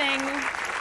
evening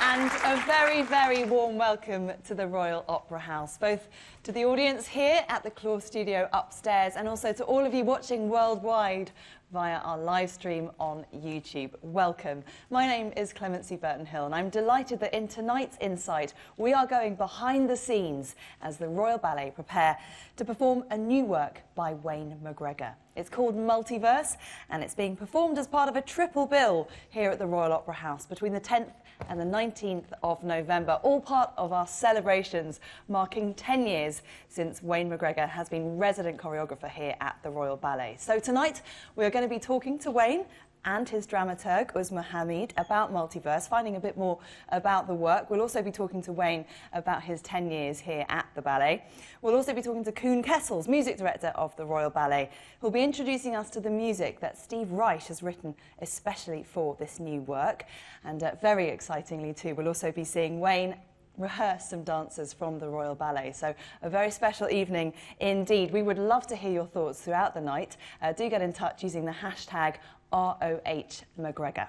and a very, very warm welcome to the Royal Opera House, both to the audience here at the Claw Studio upstairs and also to all of you watching worldwide via our live stream on YouTube. Welcome. My name is Clemency Burton-Hill and I'm delighted that in tonight's Insight we are going behind the scenes as the Royal Ballet prepare to perform a new work by Wayne McGregor. It's called Multiverse and it's being performed as part of a triple bill here at the Royal Opera House between the 10th and the 19th of November, all part of our celebrations marking 10 years since Wayne McGregor has been resident choreographer here at the Royal Ballet. So tonight we are going to be talking to Wayne and his dramaturg, Uzma Hamid, about Multiverse, finding a bit more about the work. We'll also be talking to Wayne about his 10 years here at the ballet. We'll also be talking to Koen Kessels, music director of the Royal Ballet, who'll be introducing us to the music that Steve Reich has written especially for this new work. And very excitingly too, we'll also be seeing Wayne rehearse some dancers from the Royal Ballet. So a very special evening indeed. We would love to hear your thoughts throughout the night. Do get in touch using the hashtag ROHMcGregor.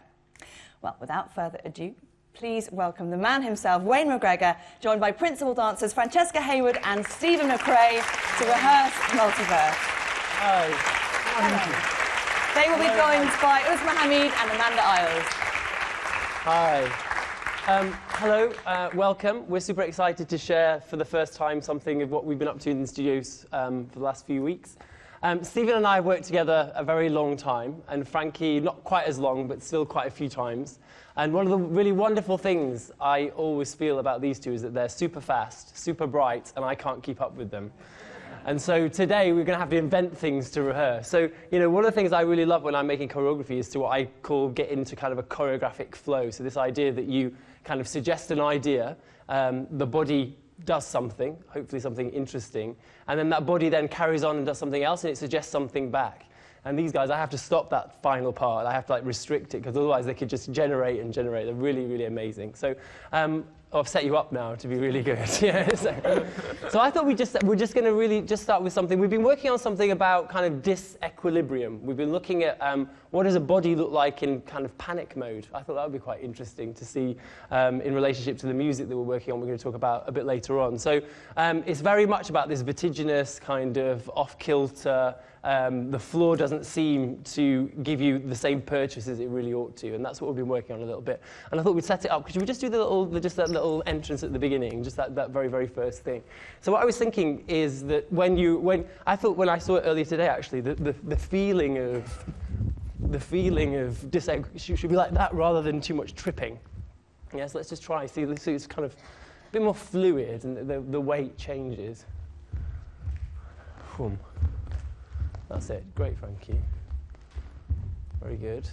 Well, without further ado, please welcome the man himself, Wayne McGregor, joined by principal dancers Francesca Hayward and Steven McRae to rehearse Multiverse. Hi. They will be joined by Uzma Hamid and Amanda Isles. Hi. Hello, welcome. We're super excited to share for the first time something of what we've been up to in the studios for the last few weeks. Steven and I have worked together a very long time, and Frankie not quite as long, but still quite a few times. And one of the really wonderful things I always feel about these two is that they're super fast, super bright, and I can't keep up with them. And so today we're going to have to invent things to rehearse. So, you know, one of the things I really love when I'm making choreography is to what I call get into kind of a choreographic flow. So this idea that you kind of suggest an idea, the body does something, hopefully something interesting, and then that body then carries on and does something else and it suggests something back. And these guys, I have to stop that final part. I have to like restrict it because otherwise they could just generate and generate. They're really, really amazing. So I've set you up now to be really good. Yeah, so I thought we're just going to really just start with something. We've been working on something about kind of disequilibrium. We've been looking at what does a body look like in kind of panic mode. I thought that would be quite interesting to see in relationship to the music that we're working on. We're going to talk about a bit later on. So it's very much about this vertiginous kind of off-kilter. The floor doesn't seem to give you the same purchase as it really ought to, and that's what we've been working on a little bit. And I thought we'd set it up. Could we just do just that little entrance at the beginning, just that very, very first thing? So what I was thinking is that when I saw it earlier today, actually, the feeling of should be like that rather than too much tripping. Yeah, so let's just try. See, it's kind of a bit more fluid, and the weight changes. Boom. That's it. Great, Frankie. Very good.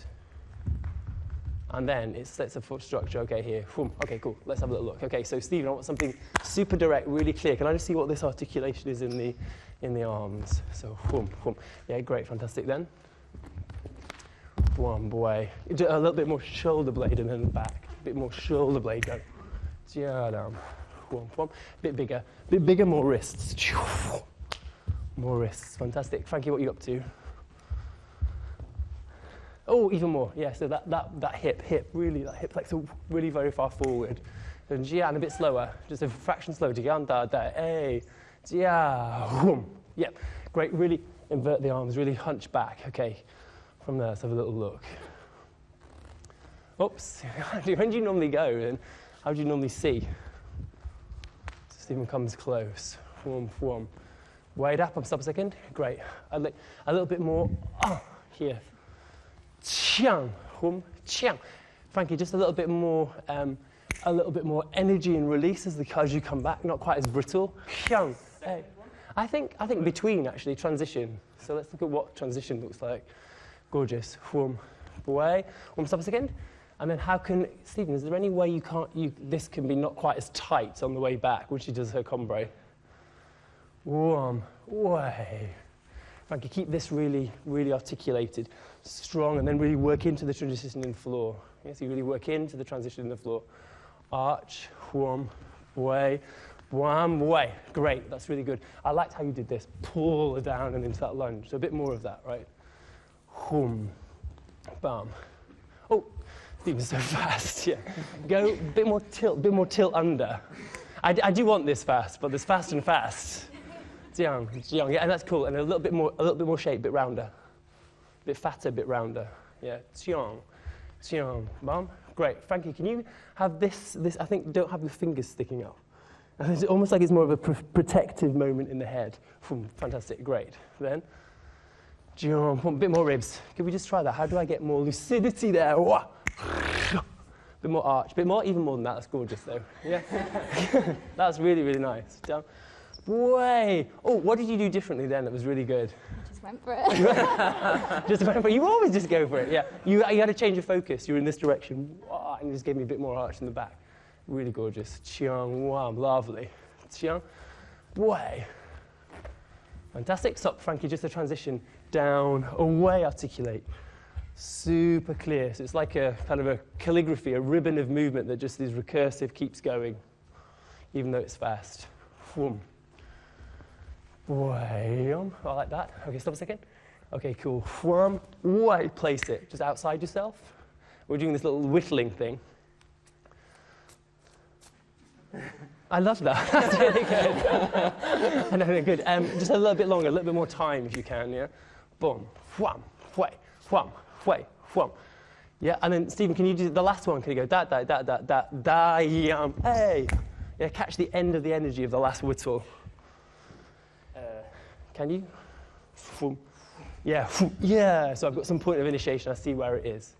And then it sets a foot structure. Okay, here. Okay, cool. Let's have a little look. Okay, so Stephen, I want something super direct, really clear. Can I just see what this articulation is in the arms? So, yeah, great, fantastic. Then, one boy. A little bit more shoulder blade and then back. A bit more shoulder blade. Go. Yeah, down. Bit bigger, more wrists. More wrists, fantastic. Frankie, what are you up to? Oh, even more. Yeah, so that hip, really, that hip flexor really very far forward. And and a bit slower, just a fraction slower. Hey, yep, great. Really invert the arms, really hunch back. Okay, from there, let's have a little look. Oops, when do you normally go? And how do you normally see? Stephen comes close. Wait up, stop a second. Great. A little bit more here. Chiang, chiang. Frankie, just a little bit more energy and release as you come back, not quite as brittle. Chiang. Hey. I think between actually transition. So let's look at what transition looks like. Gorgeous. Away. Stop a second. And then Stephen, is there any way this can be not quite as tight on the way back when she does her combre? Way. Frankie, keep this really, really articulated, strong, and then really work into the transition in the floor. Yes, you really work into the transition in the floor. Arch, way. Great, that's really good. I liked how you did this. Pull it down and into that lunge. So a bit more of that, right? Bam. Oh, Even so fast, yeah. Go a bit more tilt under. I do want this fast, but there's fast and fast. Yeah, and that's cool. And a little bit more shape, a bit rounder. A bit fatter, a bit rounder. Yeah, Mom. Great. Frankie, can you have this, I think, don't have your fingers sticking up. It's almost like it's more of a protective moment in the head. Fantastic, great. Then, a bit more ribs. Can we just try that? How do I get more lucidity there? Bit more arch, even more than that. That's gorgeous, though. Yeah, that's really, really nice. Down. Way. Oh, what did you do differently then that was really good? I just went for it. Just went for it. You always just go for it. Yeah. You had to change your focus. You were in this direction, and you just gave me a bit more arch in the back. Really gorgeous. Chiang, wow, lovely. Chiang, way. Fantastic. Stop, Frankie. Just a transition down, away, articulate. Super clear. So it's like a kind of a calligraphy, a ribbon of movement that just is recursive, keeps going, even though it's fast. Whoom. Way. I like that. Okay, stop a second. Okay, cool. Whoom. Way. Place it just outside yourself. We're doing this little whittling thing. I love that. That's really good. I know, good. Just a little bit longer, a little bit more time if you can, yeah? Boom. Wham. Way. Wham. Way. Wham. Yeah, and then, Stephen, can you do the last one? Can you go da, yum, hey. Yeah, catch the end of the energy of the last whistle. Can you? Yeah, yeah. So I've got some point of initiation. I see where it is.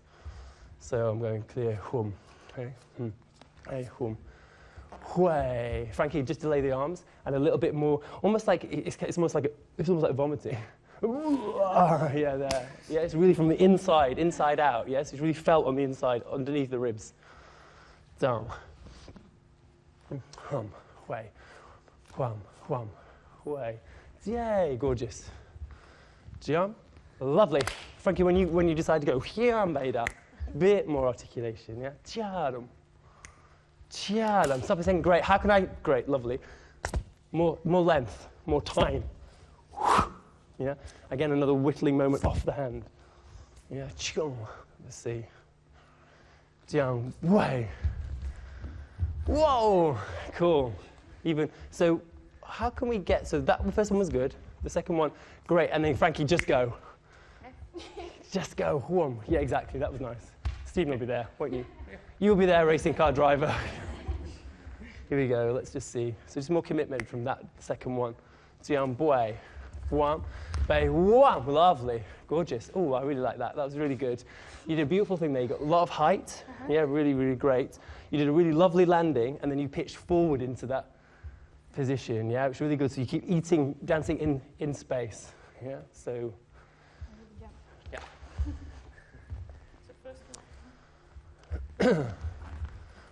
So I'm going clear. Hey, hey, way. Frankie, just delay the arms and a little bit more. Almost like it's almost like vomiting. Yeah, there. Yeah, it's really from the inside out. Yes, it's really felt on the inside, underneath the ribs. Down. Way. Way. Yay, gorgeous. Jump. Lovely. Frankie, when you decide to go, bit more articulation, yeah? Stop a second, great. How can I, great, lovely. More length, more time. Yeah? Again, another whittling moment off the hand. Yeah, let's see. Way. Whoa, cool. So how can we get, so that the first one was good, the second one, great, and then Frankie, just go. Just go, whoom. Yeah, exactly, that was nice. Stephen will be there, won't you? You'll be there, racing car driver. Here we go, let's just see. So just more commitment from that second one. Boy, wham, bay, wham, lovely, gorgeous. Oh, I really like that, that was really good. You did a beautiful thing there, you got a lot of height. Yeah, really, really great. You did a really lovely landing, and then you pitched forward into that position, yeah, which is really good. So you keep dancing in space, yeah, so. Yeah.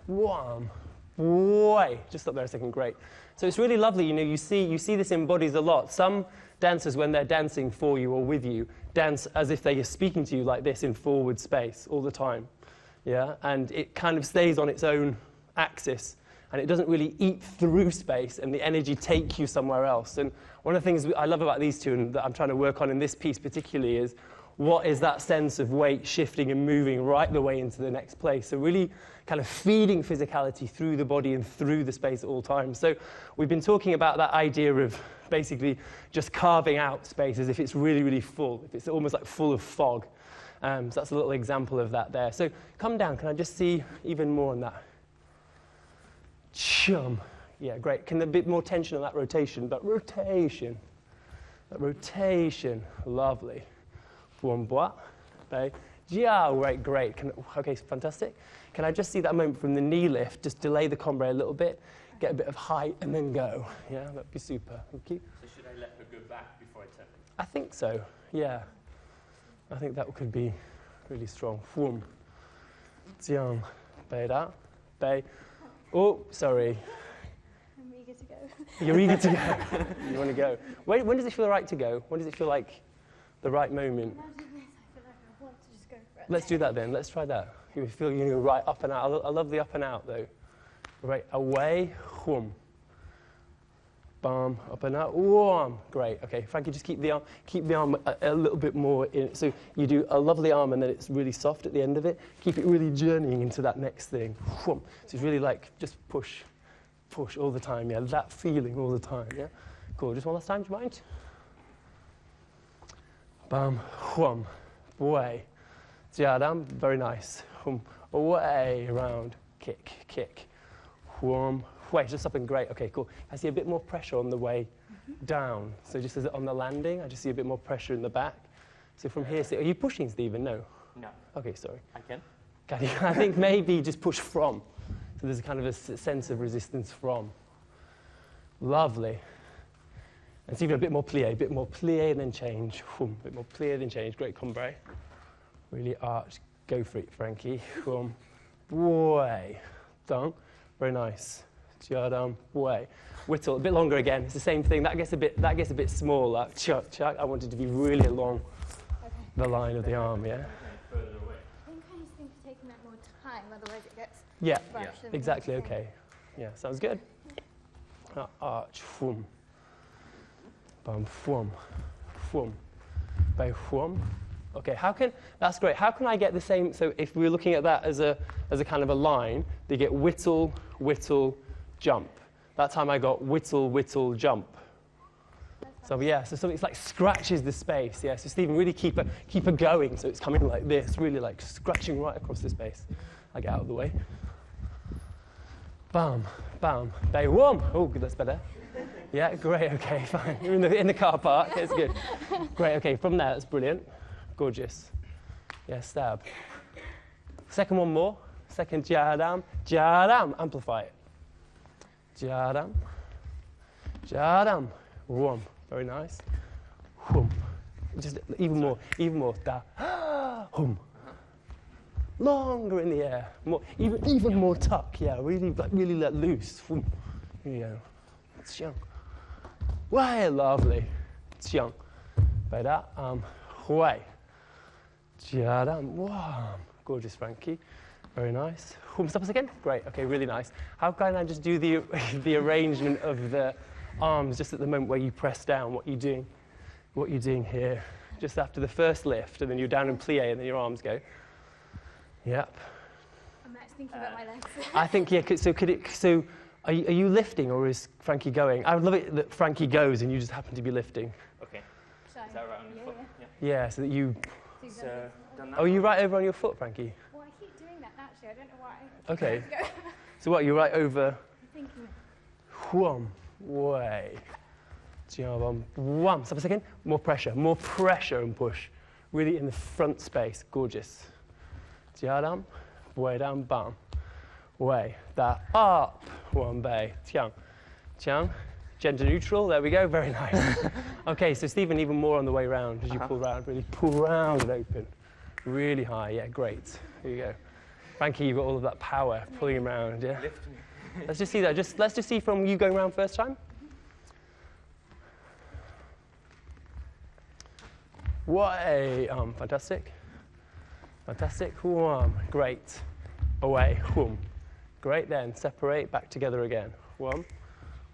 One, way, just stop there a second, great. So it's really lovely, you see this in bodies a lot. Some dancers, when they're dancing for you or with you, dance as if they are speaking to you like this in forward space all the time, yeah, and it kind of stays on its own axis. And it doesn't really eat through space and the energy take you somewhere else. And one of the things I love about these two and that I'm trying to work on in this piece particularly is what is that sense of weight shifting and moving right the way into the next place. So really kind of feeding physicality through the body and through the space at all times. So we've been talking about that idea of basically just carving out space as if it's really, really full, if it's almost like full of fog. So that's a little example of that there. So come down, can I just see even more on that? Chum. Yeah, great. Can there be a bit more tension on that rotation? That rotation. Lovely. Yeah, great. Okay, fantastic. Can I just see that moment from the knee lift? Just delay the combre a little bit, get a bit of height, and then go. Yeah, that'd be super. Thank you. So should I let her go back before I turn? I think so, yeah. I think that could be really strong. Oh, sorry. I'm eager to go. You're eager to go. You want to go. When does it feel right to go? When does it feel like the right moment? Imagine this, I feel like I want to just go for it. Let's do that then. Let's try that. You feel you're going to go right up and out. I love the up and out though. Right, away, bum, up and out, one. Great, okay, Frankie, just keep the arm a little bit more in. So you do a lovely arm and then it's really soft at the end of it. Keep it really journeying into that next thing. So it's really like, just push all the time, yeah, that feeling all the time, yeah? Cool, just one last time, do you mind? Bum, whum, way, jiadam, very nice. Hum, away, around, kick, whum, way, just up and great. Okay, cool. I see a bit more pressure on the way down. So just as on the landing, I just see a bit more pressure in the back. So from here, are you pushing, Stephen? No? No. Okay, sorry. I can. Can you? I think maybe just push from. So there's a kind of a sense of resistance from. Lovely. And Stephen, a bit more plie and then change. A bit more plie, then change. Great cumbre. Really arch. Go for it, Frankie. Way. Done. Very nice. Jiadam. Way. Whittle. A bit longer again. It's the same thing. That gets a bit smaller. Chuck. I want it to be really along the line of the arm, yeah? Further away. I think I just think of taking that more time, otherwise it gets Yeah, rushed. and exactly, everything. okay. Yeah, sounds good. Arch, fum. Bum, fum. Fum. By fum. Okay, that's great. How can I get the same, so if we're looking at that as a kind of a line, they get whittle, whittle, jump. That time I got whittle, whittle, jump. So yeah, so something like scratches the space, yeah. So Stephen, really keep it going, so it's coming like this, really like scratching right across the space. I get out of the way. Bam, bam, bay, whom. Oh, good, that's better. Yeah, great, okay, fine. You're in the car park, it's good. Great, okay, from there, that's brilliant. Gorgeous. Yeah, stab. Second one more. Second, jadam, amplify it. Jadam, whum. Very nice. Whum. Just even more. Da. Hum. Longer in the air. More, even more tuck. Yeah, really let loose. Whum. Here you go. Xiang. Way, lovely. Xiang. By that, way. Jiadam. Wow. Gorgeous, Frankie. Very nice. Hum. Stop us again. Great. Okay, really nice. How can I just do the arrangement of the arms just at the moment where you press down? What you're doing here, just after the first lift, and then you're down in plie, and then your arms go. Yep. I'm actually thinking about my legs. I think yeah. So are you lifting, or is Frankie going? I would love it that Frankie goes and you just happen to be lifting. Okay. So, Is that right on your foot? yeah. Yeah, so that you. So So, done that. Oh, you right over on your foot, Frankie. Well, I keep doing that actually. I don't know why. Okay. So what? You're right over. I'm thinking. Whum. Way. Wham. Stop a second. More pressure and push. Really in the front space. Gorgeous. Jiadam. Way down. Bam. Way. That up. One bay. Tiang. Tiang. Gender neutral. There we go. Very nice. Okay, so Stephen, even more on the way round as you pull round. Really pull round and open. Really high. Yeah, great. Here you go. Frankie, you've got all of that power pulling him around. Yeah. Lift me. Let's just see that. Let's just see from you going around first time. Way, fantastic. Fantastic. Whum. Great. Away. Whum. Great. Then separate. Back together again. Whum.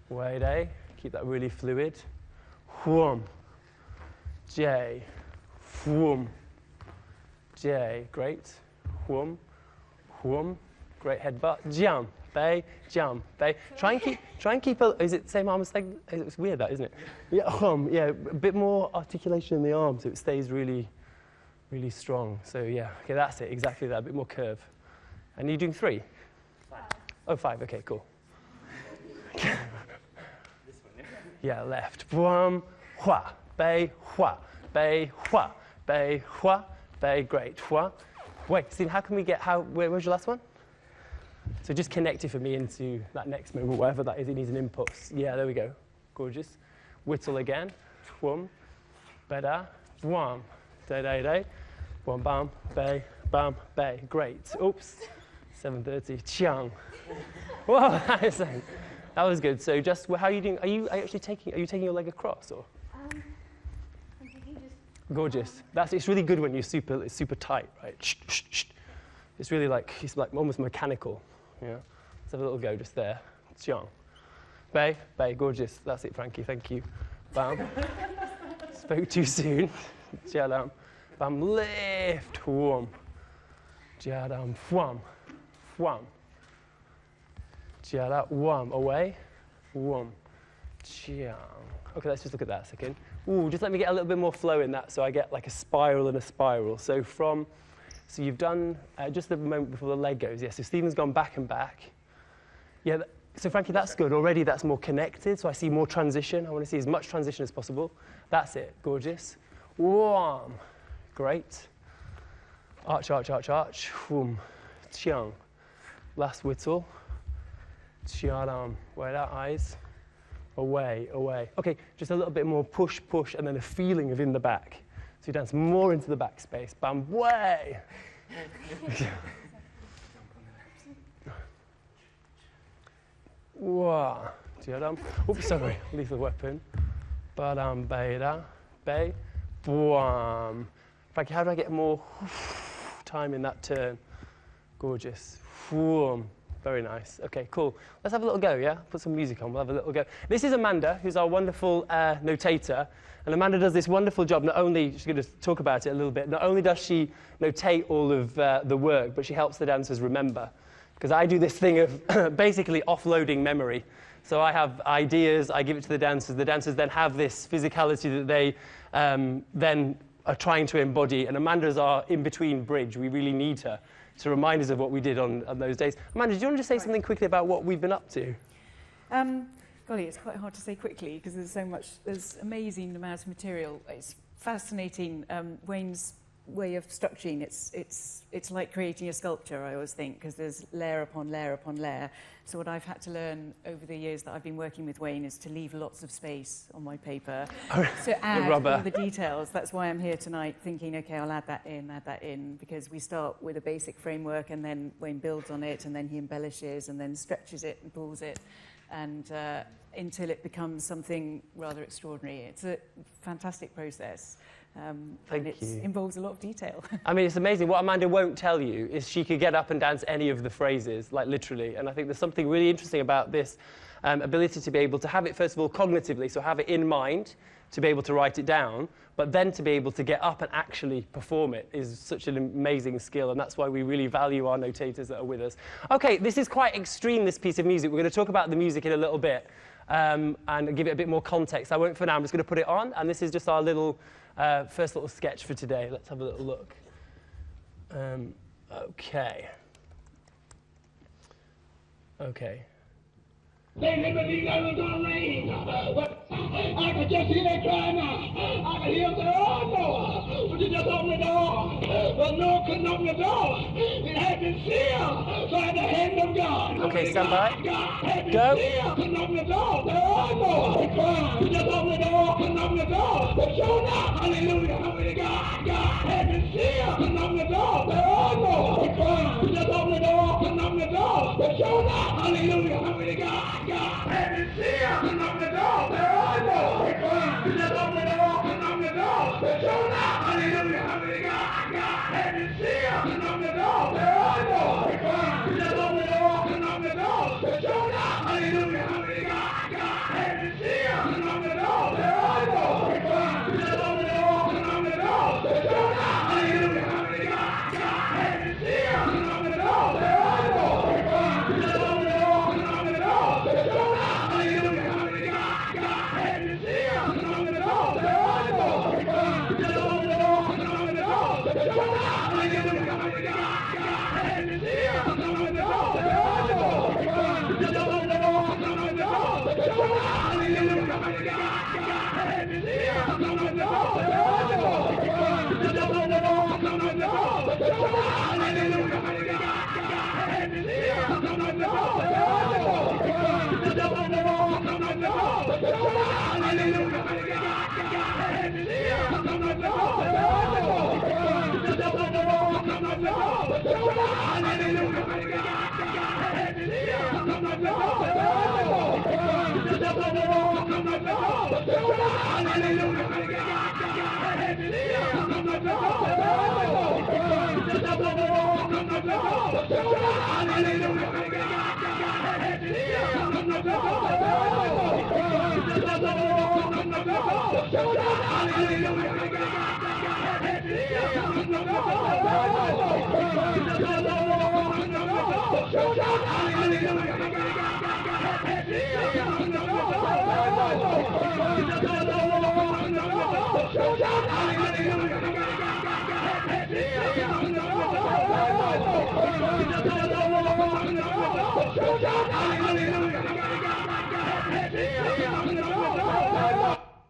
Way day. Keep that really fluid. Whum. J. Whum. J. Great. Whum. Whum. Great headbutt. Jump. Bay, jump, bay. Try and keep is it same arm as leg? It's weird that, isn't it? Yeah, yeah, a bit more articulation in the arm so it stays really, really strong. So yeah, okay, that's it, exactly that, a bit more curve. And you're doing 3? 5. Oh, 5, okay, cool. This one, yeah? Yeah, left. Wham, hua, bay, hua, bay, hua, bay, hua, bay, great, hua. Wait, Steve, how can we get, where's your last one? So just connect it for me into that next movement, whatever that is, it needs an impulse. Yeah, there we go. Gorgeous. Whittle again. Whum. Beda. Wham. Day. Wham, bam, bay. Great. Oops. 7:30. Chiang. Whoa, that was good. So just, how are you doing? Are you taking your leg across, or? I'm thinking just. Gorgeous. It's really good when it's super tight, right? It's really like, almost mechanical. Yeah. Let's have a little go just there. Xiang. Bay, gorgeous. That's it, Frankie, thank you. Bam. Spoke too soon. Jadam. Bam, lift. Whom. Jadam. Wham. Wham. Jadam. Wham. Away. Wham. Chiang. Okay, let's just look at that a second. Ooh, just let me get a little bit more flow in that so I get like a spiral and a spiral. So you've done just the moment before the leg goes. Yeah, so Stephen's gone back and back. Yeah, so Frankie, that's good. Already that's more connected, so I see more transition. I want to see as much transition as possible. That's it, gorgeous. Wham. Great. Arch, arch, arch, arch. Whom. Chiang. Last whittle. Chiadam. Wide out eyes. Away, away. Okay, just a little bit more push, push, and then a feeling of in the back. So you dance more into the back space. Bam, way. Wow. Oops, sorry. Lethal weapon. Badam, beta, bay. Boom. Frankie, how do I get more time in that turn? Gorgeous. Boom. Very nice. Okay, cool. Let's have a little go, yeah? Put some music on, we'll have a little go. This is Amanda, who's our wonderful notator. And Amanda does this wonderful job. Not only, she's going to talk about it a little bit, not only does she notate all of the work, but she helps the dancers remember. Because I do this thing of basically offloading memory. So I have ideas, I give it to the dancers then have this physicality that they then are trying to embody. And Amanda's our in-between bridge. We really need her to remind us of what we did on those days. Amanda, do you want to just say something quickly about what we've been up to? Golly, it's quite hard to say quickly because there's amazing amounts of material. It's fascinating, Wayne's way of structuring. It's like creating a sculpture, I always think, because there's layer upon layer upon layer. So what I've had to learn over the years that I've been working with Wayne is to leave lots of space on my paper to add all the details. That's why I'm here tonight thinking, okay, I'll add that in, because we start with a basic framework and then Wayne builds on it and then he embellishes and then stretches it and pulls it and until it becomes something rather extraordinary. It's a fantastic process. Thank you. It involves a lot of detail. I mean, it's amazing. What Amanda won't tell you is she could get up and dance any of the phrases, like literally. And I think there's something really interesting about this ability to be able to have it, first of all, cognitively, so have it in mind, to be able to write it down, but then to be able to get up and actually perform it is such an amazing skill, and that's why we really value our notators that are with us. Okay, this is quite extreme, this piece of music. We're going to talk about the music in a little bit and give it a bit more context. I won't for now. I'm just going to put it on, and this is just our little first little sketch for today. Let's have a little look. Okay. They never knew that it was gonna rain. But I could just hear that cry now. I could hear them say, oh, no. But you just open the door. But no one couldn't open the door. It had been sealed. So at the hand of God. Okay, stand by. Go. Couldn't open the door. Oh, no. They cried. You just open the door. Couldn't open the door. But show now. Hallelujah. Hallelujah. God had been sealed. Couldn't open the door. Oh, no. They cried. You just open the door. Couldn't open the door. But show now. Hallelujah. Hallelujah. God had been sealed. Couldn't open the door. Oh, no. They cried. You just open the door. Couldn't open the door. But show now. Hallelujah. Hallelujah. God had been sealed. Couldn't open the door. Oh, no. They cried. You just open the door. Couldn't open the door. But show now. Hallelujah. Hallelujah. God had been sealed. Couldn't open the door. Oh, no. They cried. You just open the door. Couldn't open the door. But show now. Hallelujah. Hallelujah. God had been sealed. Couldn't open the door. Oh, no. They cried. You just open the door. Couldn't open the door. But show now. Hallelujah. Hallelujah. God had been sealed. Couldn't open the door. Oh, no. They cried. You just open the door. Couldn't open the door. But show now. Hallelujah. Hallelujah. God had been sealed. Couldn't open the door. Oh, no. They cried. You just open the door. Couldn't open the door. But show now. Hallelujah. Hallelujah. God had been sealed. Couldn't open the door. Oh, no. They cried. You just open the door. Couldn't open the door. But show now. Hallelujah. Hallelujah. God had been sealed. Couldn't open the door. Oh, no. They cried. You just open the door. Couldn't open the door. But show now. Hallelujah. Hallelujah. God had been sealed. Couldn't open the door. Oh, no. They cried. You just open the door. Couldn't open the door. But show now. Hallelujah. Hallelujah. God had been sealed. Couldn't open the door. Oh, no. They cried. You just open the door. Couldn't open the door. But show now. Hallelujah. Hallelujah. God had been sealed. Couldn't open the door. Oh, no. They cried. You just open the door. Couldn't open the door. But show now. Hallelujah. God had been sealed. Couldn't open the door.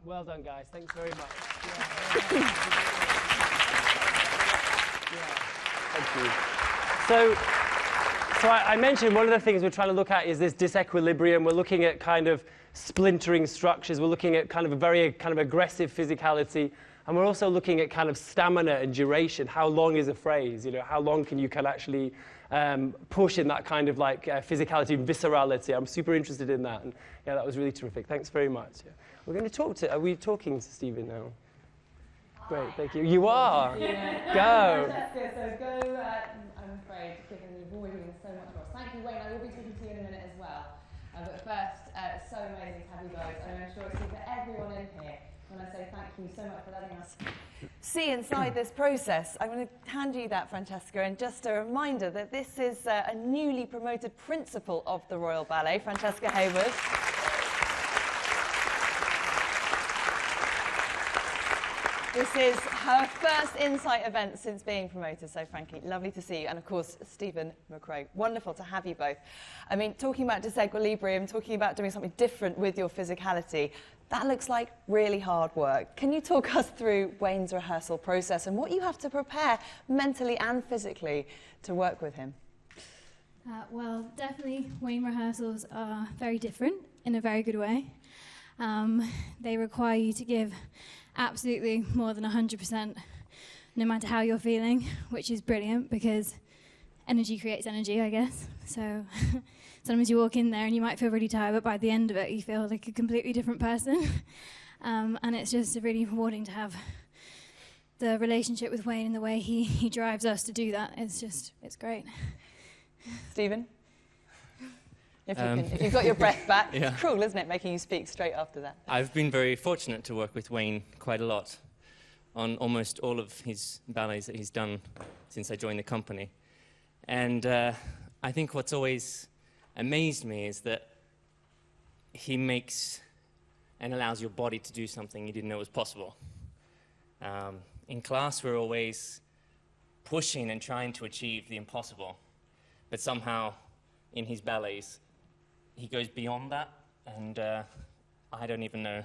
Well done, guys. Thanks very much. Thank you. So I mentioned one of the things we're trying to look at is this disequilibrium. We're looking at kind of splintering structures. We're looking at kind of a very kind of aggressive physicality. And we're also looking at kind of stamina and duration. How long is a phrase? You know, how long can you actually push in that kind of like physicality and viscerality? I'm super interested in that. And yeah, that was really terrific. Thanks very much. Yeah. We're going to talk to, are we talking to Steven now? Great, thank you. You are? Yeah. Go. Francesca, so go, I'm afraid, given you've already given so much for us. Thank you, Wayne. I will be talking to you in a minute as well. But first, it's so amazing to have you guys. And I'm sure it's for everyone in here when I say thank you so much for letting us see inside this process. I'm going to hand you that, Francesca, and just a reminder that this is a newly promoted principal of the Royal Ballet, Francesca Hayward. This is her first Insight event since being promoted, so Frankie, lovely to see you. And of course, Steven McRae, wonderful to have you both. I mean, talking about disequilibrium, talking about doing something different with your physicality, that looks like really hard work. Can you talk us through Wayne's rehearsal process and what you have to prepare mentally and physically to work with him? Well, definitely Wayne rehearsals are very different in a very good way. They require you to give absolutely more than 100%, no matter how you're feeling, which is brilliant because energy creates energy, I guess. So sometimes you walk in there and you might feel really tired, but by the end of it, you feel like a completely different person. And it's just really rewarding to have the relationship with Wayne and the way he drives us to do that. It's great. Steven? If you've got your breath back, Yeah. It's cruel, isn't it, making you speak straight after that? I've been very fortunate to work with Wayne quite a lot on almost all of his ballets that he's done since I joined the company. And I think what's always amazed me is that he makes and allows your body to do something you didn't know was possible. In class, we're always pushing and trying to achieve the impossible, but somehow in his ballets, he goes beyond that, and I don't even know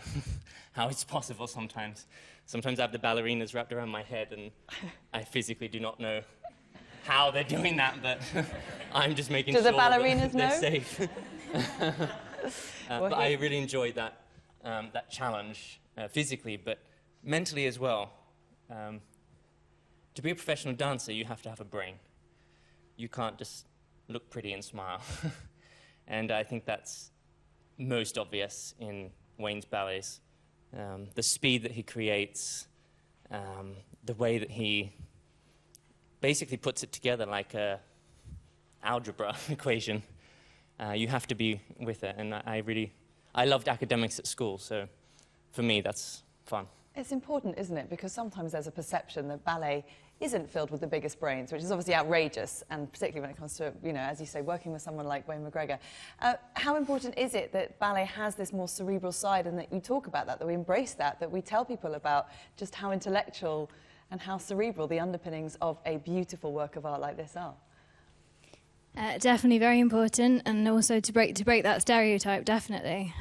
how it's possible sometimes. Sometimes I have the ballerinas wrapped around my head, and I physically do not know how they're doing that, but I'm just making sure the ballerinas that they're know? safe. But I really enjoyed that, that challenge physically, but mentally as well. To be a professional dancer, you have to have a brain. You can't just look pretty and smile. And I think that's most obvious in Wayne's ballets. The speed that he creates, the way that he basically puts it together like a algebra equation. You have to be with it, and I loved academics at school, so for me that's fun. It's important, isn't it? Because sometimes there's a perception that ballet isn't filled with the biggest brains, which is obviously outrageous, and particularly when it comes to, you know, as you say, working with someone like Wayne McGregor. How important is it that ballet has this more cerebral side, and that you talk about that we embrace that we tell people about just how intellectual and how cerebral the underpinnings of a beautiful work of art like this are? Definitely very important, and also to break that stereotype, definitely.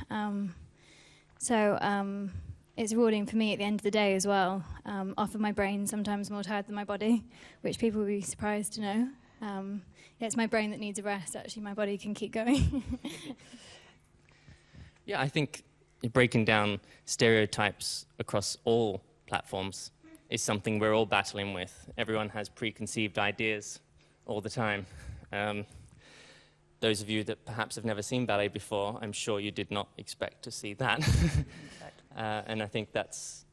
It's rewarding for me at the end of the day as well. Often my brain sometimes more tired than my body, which people will be surprised to know. Yeah, it's my brain that needs a rest, actually. My body can keep going. Yeah, I think breaking down stereotypes across all platforms is something we're all battling with. Everyone has preconceived ideas all the time. Those of you that perhaps have never seen ballet before, I'm sure you did not expect to see that. And I think that's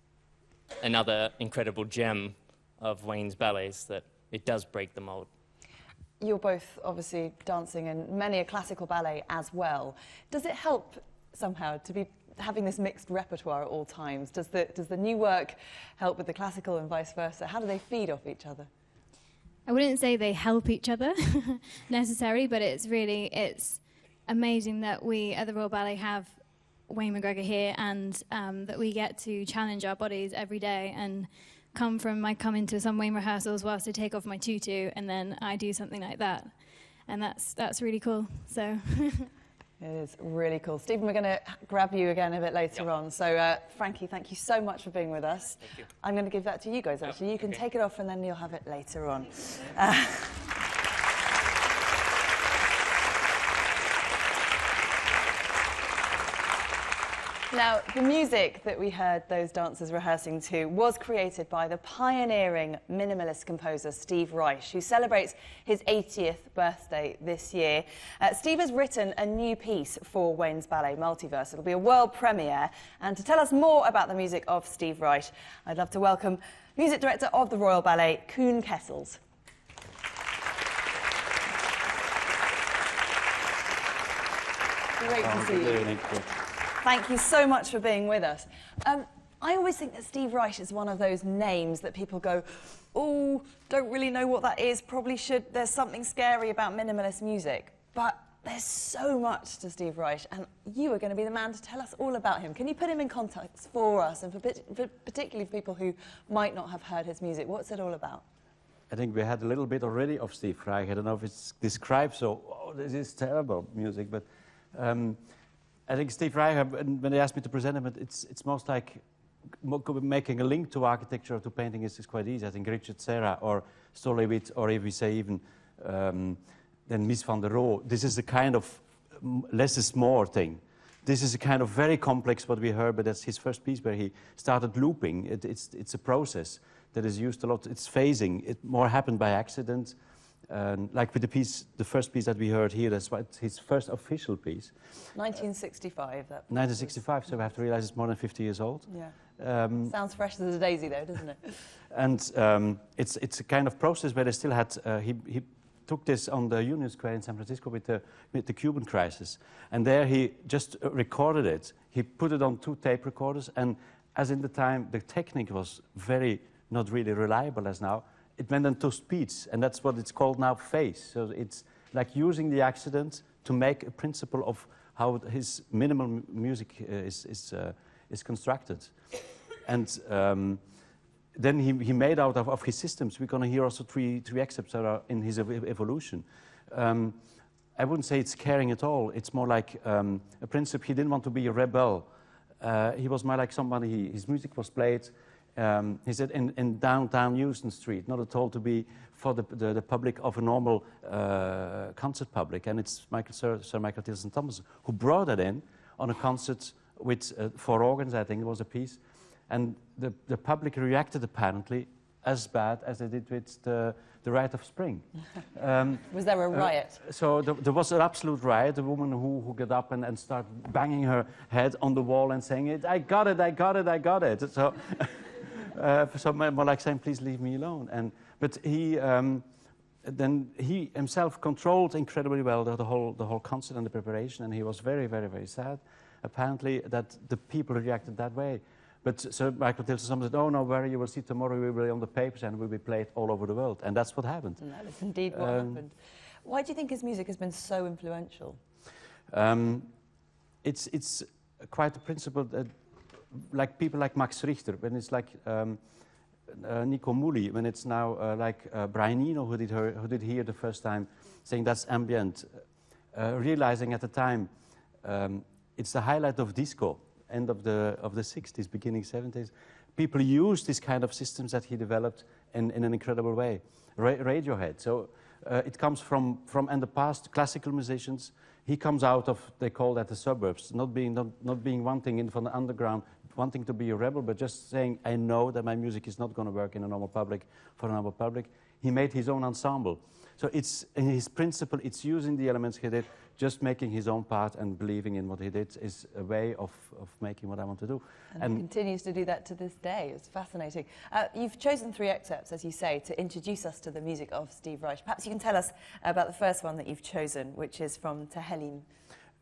another incredible gem of Wayne's ballets, that it does break the mold. you're both obviously dancing in many a classical ballet as well. Does it help somehow to be having this mixed repertoire at all times? Does the new work help with the classical and vice versa? How do they feed off each other? I wouldn't say they help each other necessarily, but it's amazing that we at the Royal Ballet have Wayne McGregor here, and that we get to challenge our bodies every day and I come into some Wayne rehearsals whilst I take off my tutu, and then I do something like that, and that's really cool. So. It is really cool. Stephen, we're going to grab you again a bit later on. So, Frankie, thank you so much for being with us. Thank you. I'm going to give that to you guys, actually. You can take it off and then you'll have it later on. Now, the music that we heard those dancers rehearsing to was created by the pioneering minimalist composer Steve Reich, who celebrates his 80th birthday this year. Steve has written a new piece for Wayne's ballet, Multiverse. It'll be a world premiere. And to tell us more about the music of Steve Reich, I'd love to welcome music director of the Royal Ballet, Koen Kessels. Great to see you. Thank you so much for being with us. I always think that Steve Reich is one of those names that people go, oh, don't really know what that is, probably should, there's something scary about minimalist music. But there's so much to Steve Reich, and you are going to be the man to tell us all about him. Can you put him in context for us, and for particularly for people who might not have heard his music? What's it all about? I think we had a little bit already of Steve Reich. I don't know if it's described so, oh, this is terrible music, but I think Steve Reich, when they asked me to present him, it's most like making a link to architecture or to painting is quite easy. I think Richard Serra or Stolewitz, or if we say even then Mies van der Rohe, this is a kind of less is more thing. This is a kind of very complex what we heard, but that's his first piece where he started looping. It's a process that is used a lot. It's phasing. It more happened by accident. Like with the first piece that we heard here, that's his first official piece. 1965, that 1965, so we have to realize it's more than 50 years old. Yeah. Sounds fresh as a daisy, though, doesn't it? And it's a kind of process where they still had, he took this on the Union Square in San Francisco with the Cuban crisis. And there he just recorded it. He put it on 2 tape recorders, and as in the time, the technique was not really reliable as now. It went into speeds, and that's what it's called now, phase. So it's like using the accident to make a principle of how his minimal music is constructed. And then he made out of his systems. We're going to hear also three excerpts that are in his evolution. I wouldn't say it's caring at all. It's more like a principle. He didn't want to be a rebel. He was more like somebody, his music was played. He said in downtown Houston Street, not at all to be for the public of a normal concert public. And it's Sir Michael Tilson Thomas who brought that in on a concert with 4 organs, I think it was a piece. And the public reacted apparently as bad as they did with the Rite of Spring. Was there a riot? So there was an absolute riot. A woman who got up and started banging her head on the wall and saying, I got it, I got it, I got it. So... so more like saying, please leave me alone. But he then he himself controlled incredibly well the whole concert and the preparation, and he was very, very, very sad, apparently, that the people reacted that way. But Sir Michael Tilson said, oh, no worry, you will see tomorrow we will be on the papers and we will be played all over the world. And that's what happened. And that is indeed what happened. Why do you think his music has been so influential? It's quite a principle that like people like Max Richter, when it's like Nico Muhly, when it's now like Brian Eno who did here the first time, saying that's ambient, realizing at the time it's the highlight of disco, end of the 60s, beginning 70s. People use this kind of systems that he developed in an incredible way. Radiohead, so it comes from in the past, classical musicians. He comes out of, they call that the suburbs, not being one thing from the underground, wanting to be a rebel, but just saying, I know that my music is not going to work in a normal public, for a normal public. He made his own ensemble. So it's, in his principle, it's using the elements he did, just making his own part and believing in what he did is a way of making what I want to do. And he continues to do that to this day. It's fascinating. You've chosen 3 excerpts, as you say, to introduce us to the music of Steve Reich. Perhaps you can tell us about the first one that you've chosen, which is from Tehillim.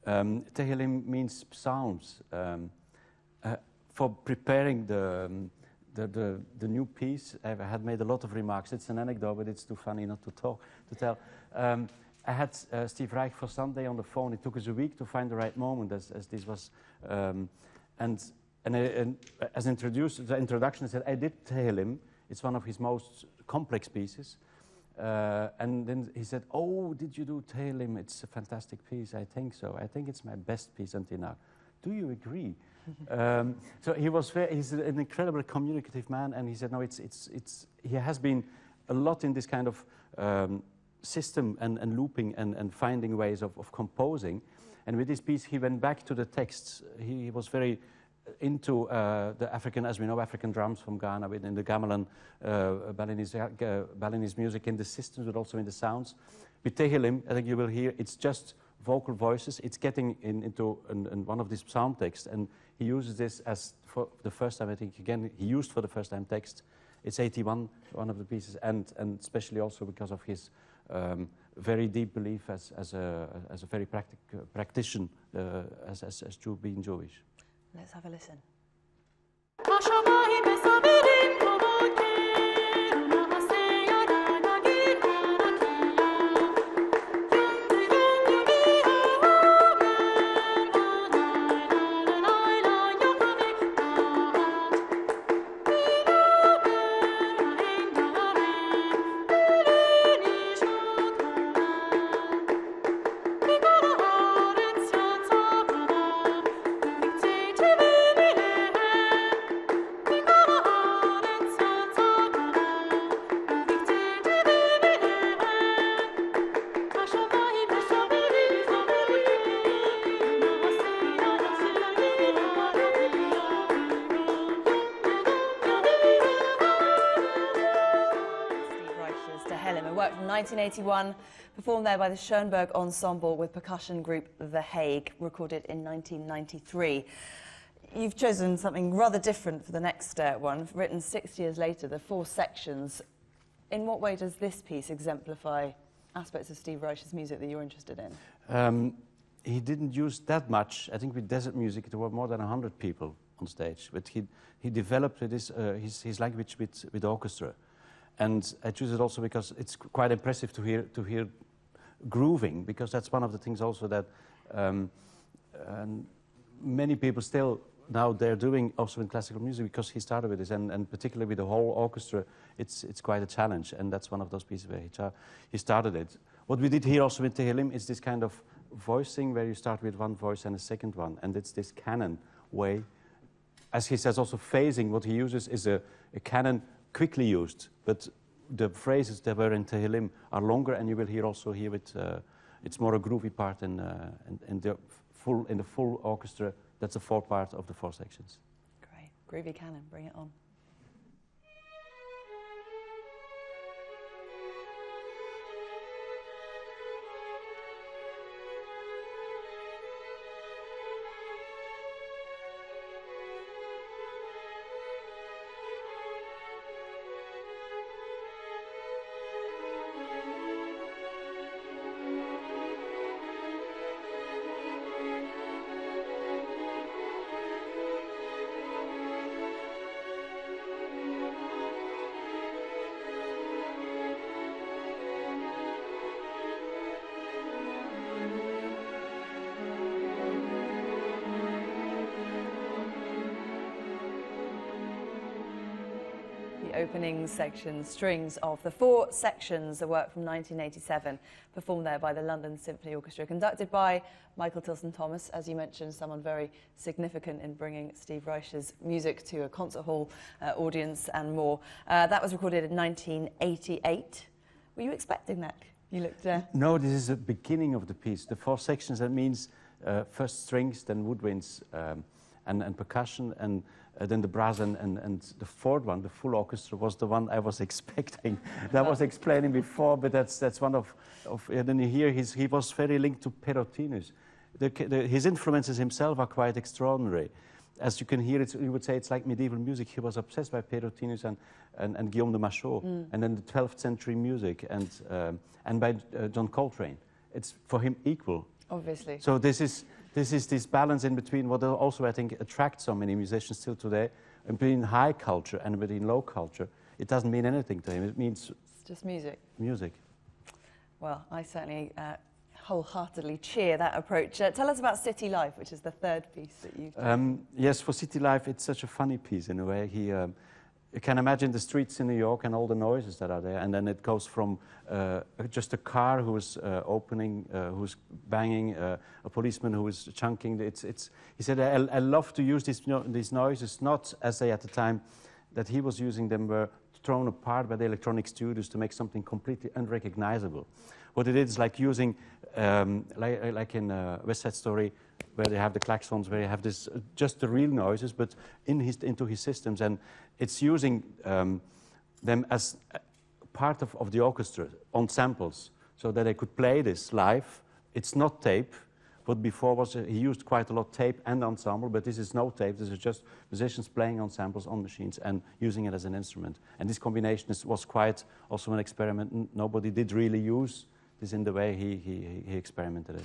Tehillim means psalms. For preparing the new piece, I had made a lot of remarks. It's an anecdote, but it's too funny not to tell. I had Steve Reich for Sunday on the phone. It took us a week to find the right moment, as this was. And as the introduction, I said, I did Tehillim. It's one of his most complex pieces. And then he said, oh, did you do Tehillim? It's a fantastic piece. I think so. I think it's my best piece until now. Do you agree? So he's an incredibly communicative man, and he said, no, he has been a lot in this kind of system and looping and finding ways of composing. And with this piece, he went back to the texts. He was very into the African, as we know, African drums from Ghana, within the gamelan, Balinese music in the systems, but also in the sounds. With Tehillim, I think you will hear, it's just vocal voices. It's getting into one of these psalm texts, and he uses this as, for the first time, I think, again, he used for the first time text. It's 81, one of the pieces, and especially also because of his very deep belief as a very practitioner, as being Jewish. Let's have a listen. Work from 1981, performed there by the Schoenberg Ensemble with percussion group The Hague, recorded in 1993. You've chosen something rather different for the next one, written 6 years later, the 4 sections. In what way does this piece exemplify aspects of Steve Reich's music that you're interested in? He didn't use that much. I think with desert music, there were more than 100 people on stage, but he developed his language with orchestra. And I choose it also because it's quite impressive to hear grooving, because that's one of the things also that many people still now they're doing also in classical music, because he started with this, and particularly with the whole orchestra, it's quite a challenge, and that's one of those pieces where he started it. What we did here also with Tehillim is this kind of voicing where you start with one voice and a second one, and it's this canon way. As he says, also phasing, what he uses is a canon quickly used, but the phrases that were in Tehillim are longer, and you will hear also here it's more a groovy part in the full orchestra. That's the 4th part of the 4 sections. Great, groovy canon, bring it on. Opening section, strings of the 4 sections, a work from 1987, performed there by the London Symphony Orchestra, conducted by Michael Tilson-Thomas, as you mentioned, someone very significant in bringing Steve Reich's music to a concert hall audience and more. That was recorded in 1988. Were you expecting that? You looked No, this is the beginning of the piece. The 4 sections, that means first strings, then woodwinds, and percussion, and then the brass and the fourth one, the full orchestra, was the one I was expecting. That I was explaining before, but that's one of then you hear he was very linked to Perotinus. His influences himself are quite extraordinary. As you can hear, you would say it's like medieval music. He was obsessed by Perotinus and Guillaume de Machaut, and then the 12th century music, and by John Coltrane. It's for him equal. Obviously. So this is this balance in between what also I think attracts so many musicians still today, between high culture and between low culture. It doesn't mean anything to him. It means it's just music. Music. Well, I certainly wholeheartedly cheer that approach. Tell us about City Life, which is the third piece that you've done. Yes, for City Life, it's such a funny piece in a way. You can imagine the streets in New York and all the noises that are there, and then it goes from just a car who's opening, who's banging, a policeman who is chunking. He said, I love to use these noises, not as they at the time that he was using them were thrown apart by the electronic studios to make something completely unrecognizable. What it is like using, like in West Side Story, where they have the klaxons, where you have this just the real noises, but into his systems, and it's using them as part of the orchestra on samples, so that they could play this live. It's not tape. What before was he used quite a lot tape and ensemble, but this is no tape. This is just musicians playing on samples on machines and using it as an instrument. And this combination was quite also an experiment. Nobody did really use this in the way he experimented it.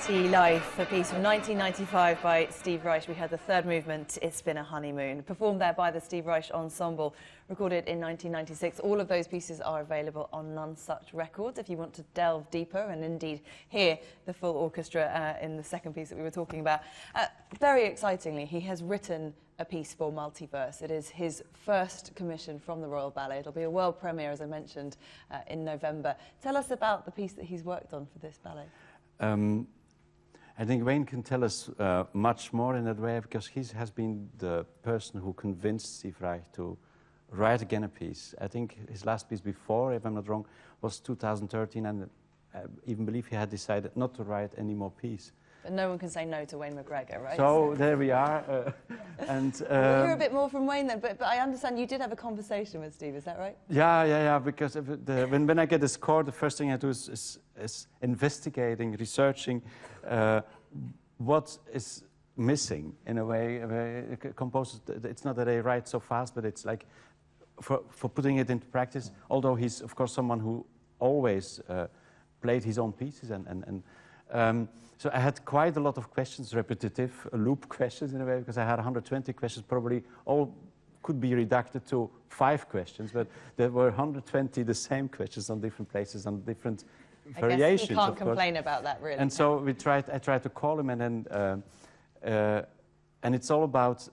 City Life, a piece from 1995 by Steve Reich. We had the third movement, It's Been a Honeymoon, performed there by the Steve Reich Ensemble, recorded in 1996. All of those pieces are available on None Such Records if you want to delve deeper and indeed hear the full orchestra in the second piece that we were talking about. Very excitingly, he has written a piece for Multiverse. It is his first commission from the Royal Ballet. It'll be a world premiere, as I mentioned, in November. Tell us about the piece that he's worked on for this ballet. I think Wayne can tell us much more in that way, because he has been the person who convinced Steve Reich to write again a piece. I think his last piece before, if I'm not wrong, was 2013, and I even believe he had decided not to write any more piece. But no one can say no to Wayne McGregor, right? So there we are. We'll hear a bit more from Wayne then, but I understand you did have a conversation with Steve, is that right? Yeah, because when I get a score, the first thing I do is investigating, researching what is missing in a way. Composers, it's not that they write so fast, but it's like for putting it into practice, although he's, of course, someone who always played his own pieces so I had quite a lot of questions, repetitive, loop questions in a way, because I had 120 questions, probably all could be reducted to 5 questions, but there were 120 the same questions on different places, on different variations. I guess you can't complain about that, really. And so I tried to call him, and it's all about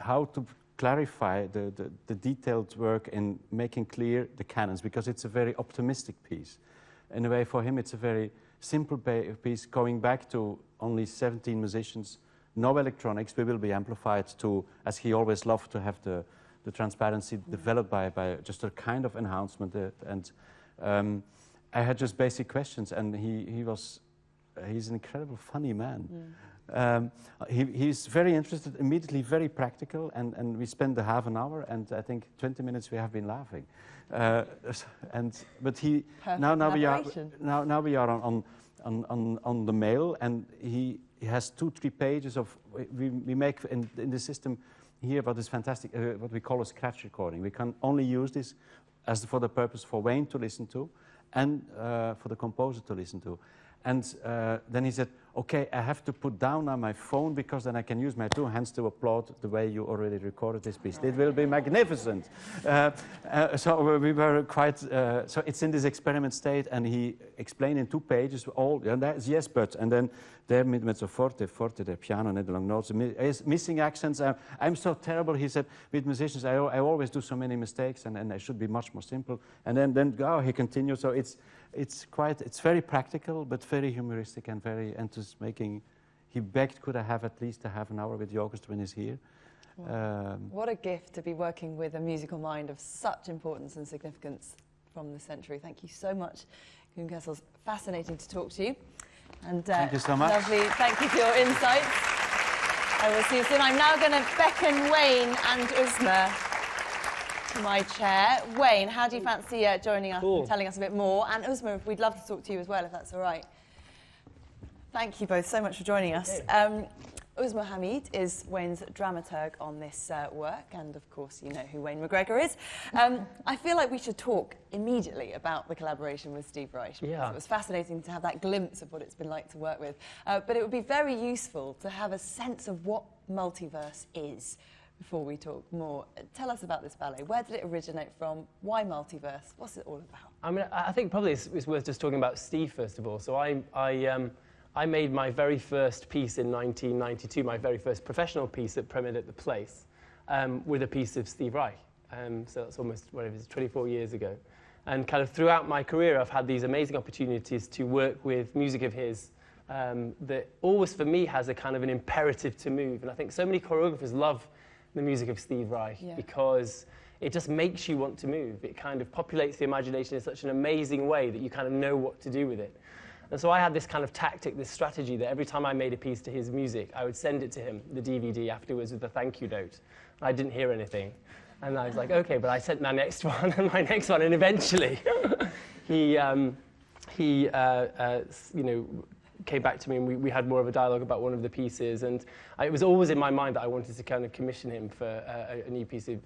how to clarify the detailed work in making clear the canons, because it's a very optimistic piece. In a way, for him, it's a very simple piece, going back to only 17 musicians, no electronics. We will be amplified to, as he always loved to have the transparency developed by just a kind of enhancement. I had just basic questions, and he's an incredible funny man. He's very interested, immediately very practical, and we spent a half an hour, and I think 20 minutes we have been laughing. But now we are on the mail, and he has 2-3 pages of we make in the system here what is fantastic, what we call a scratch recording. We can only use this as for the purpose for Wayne to listen to, and for the composer to listen to. And then he said, okay, I have to put down on my phone because then I can use my two hands to applaud the way you already recorded this piece. It will be magnificent. So we were quite, so it's in this experiment state, and he explained in 2 pages all, and that's yes, but, and then there met mezzo forte, the piano, net long notes, missing accents. I'm so terrible, he said, with musicians, I always do so many mistakes, and I should be much more simple. And then he continued, so it's very practical, but very humoristic and very making. He begged, could I have at least a half an hour with the orchestra when he's here? Wow. What a gift to be working with a musical mind of such importance and significance from the century. Thank you so much, Koen Kessels. Fascinating to talk to you. And thank you so much. Lovely. Thank you for your insights. I will see you soon. I'm now going to beckon Wayne and Uzma to my chair. Wayne, how do you fancy joining us and telling us a bit more? And Uzma, we'd love to talk to you as well, if that's all right. Thank you both so much for joining us. Uzma Hamid is Wayne's dramaturg on this work, and of course you know who Wayne McGregor is. I feel like we should talk immediately about the collaboration with Steve Reich. Yeah. It was fascinating to have that glimpse of what it's been like to work with. But it would be very useful to have a sense of what Multiverse is before we talk more. Tell us about this ballet. Where did it originate from? Why Multiverse? What's it all about? I mean, I think probably it's worth just talking about Steve first of all. So I made my very first piece in 1992, my very first professional piece that premiered at the Place, with a piece of Steve Reich. So that's almost, whatever it is, 24 years ago. And kind of throughout my career, I've had these amazing opportunities to work with music of his that always, for me, has a kind of an imperative to move. And I think so many choreographers love the music of Steve Reich because it just makes you want to move. It kind of populates the imagination in such an amazing way that you kind of know what to do with it. And so I had this kind of tactic, this strategy that every time I made a piece to his music, I would send it to him, the DVD, afterwards with a thank you note. I didn't hear anything. And I was like, okay, but I sent my next one and my next one. And eventually he you know, came back to me, and we had more of a dialogue about one of the pieces. And it was always in my mind that I wanted to kind of commission him for a new piece of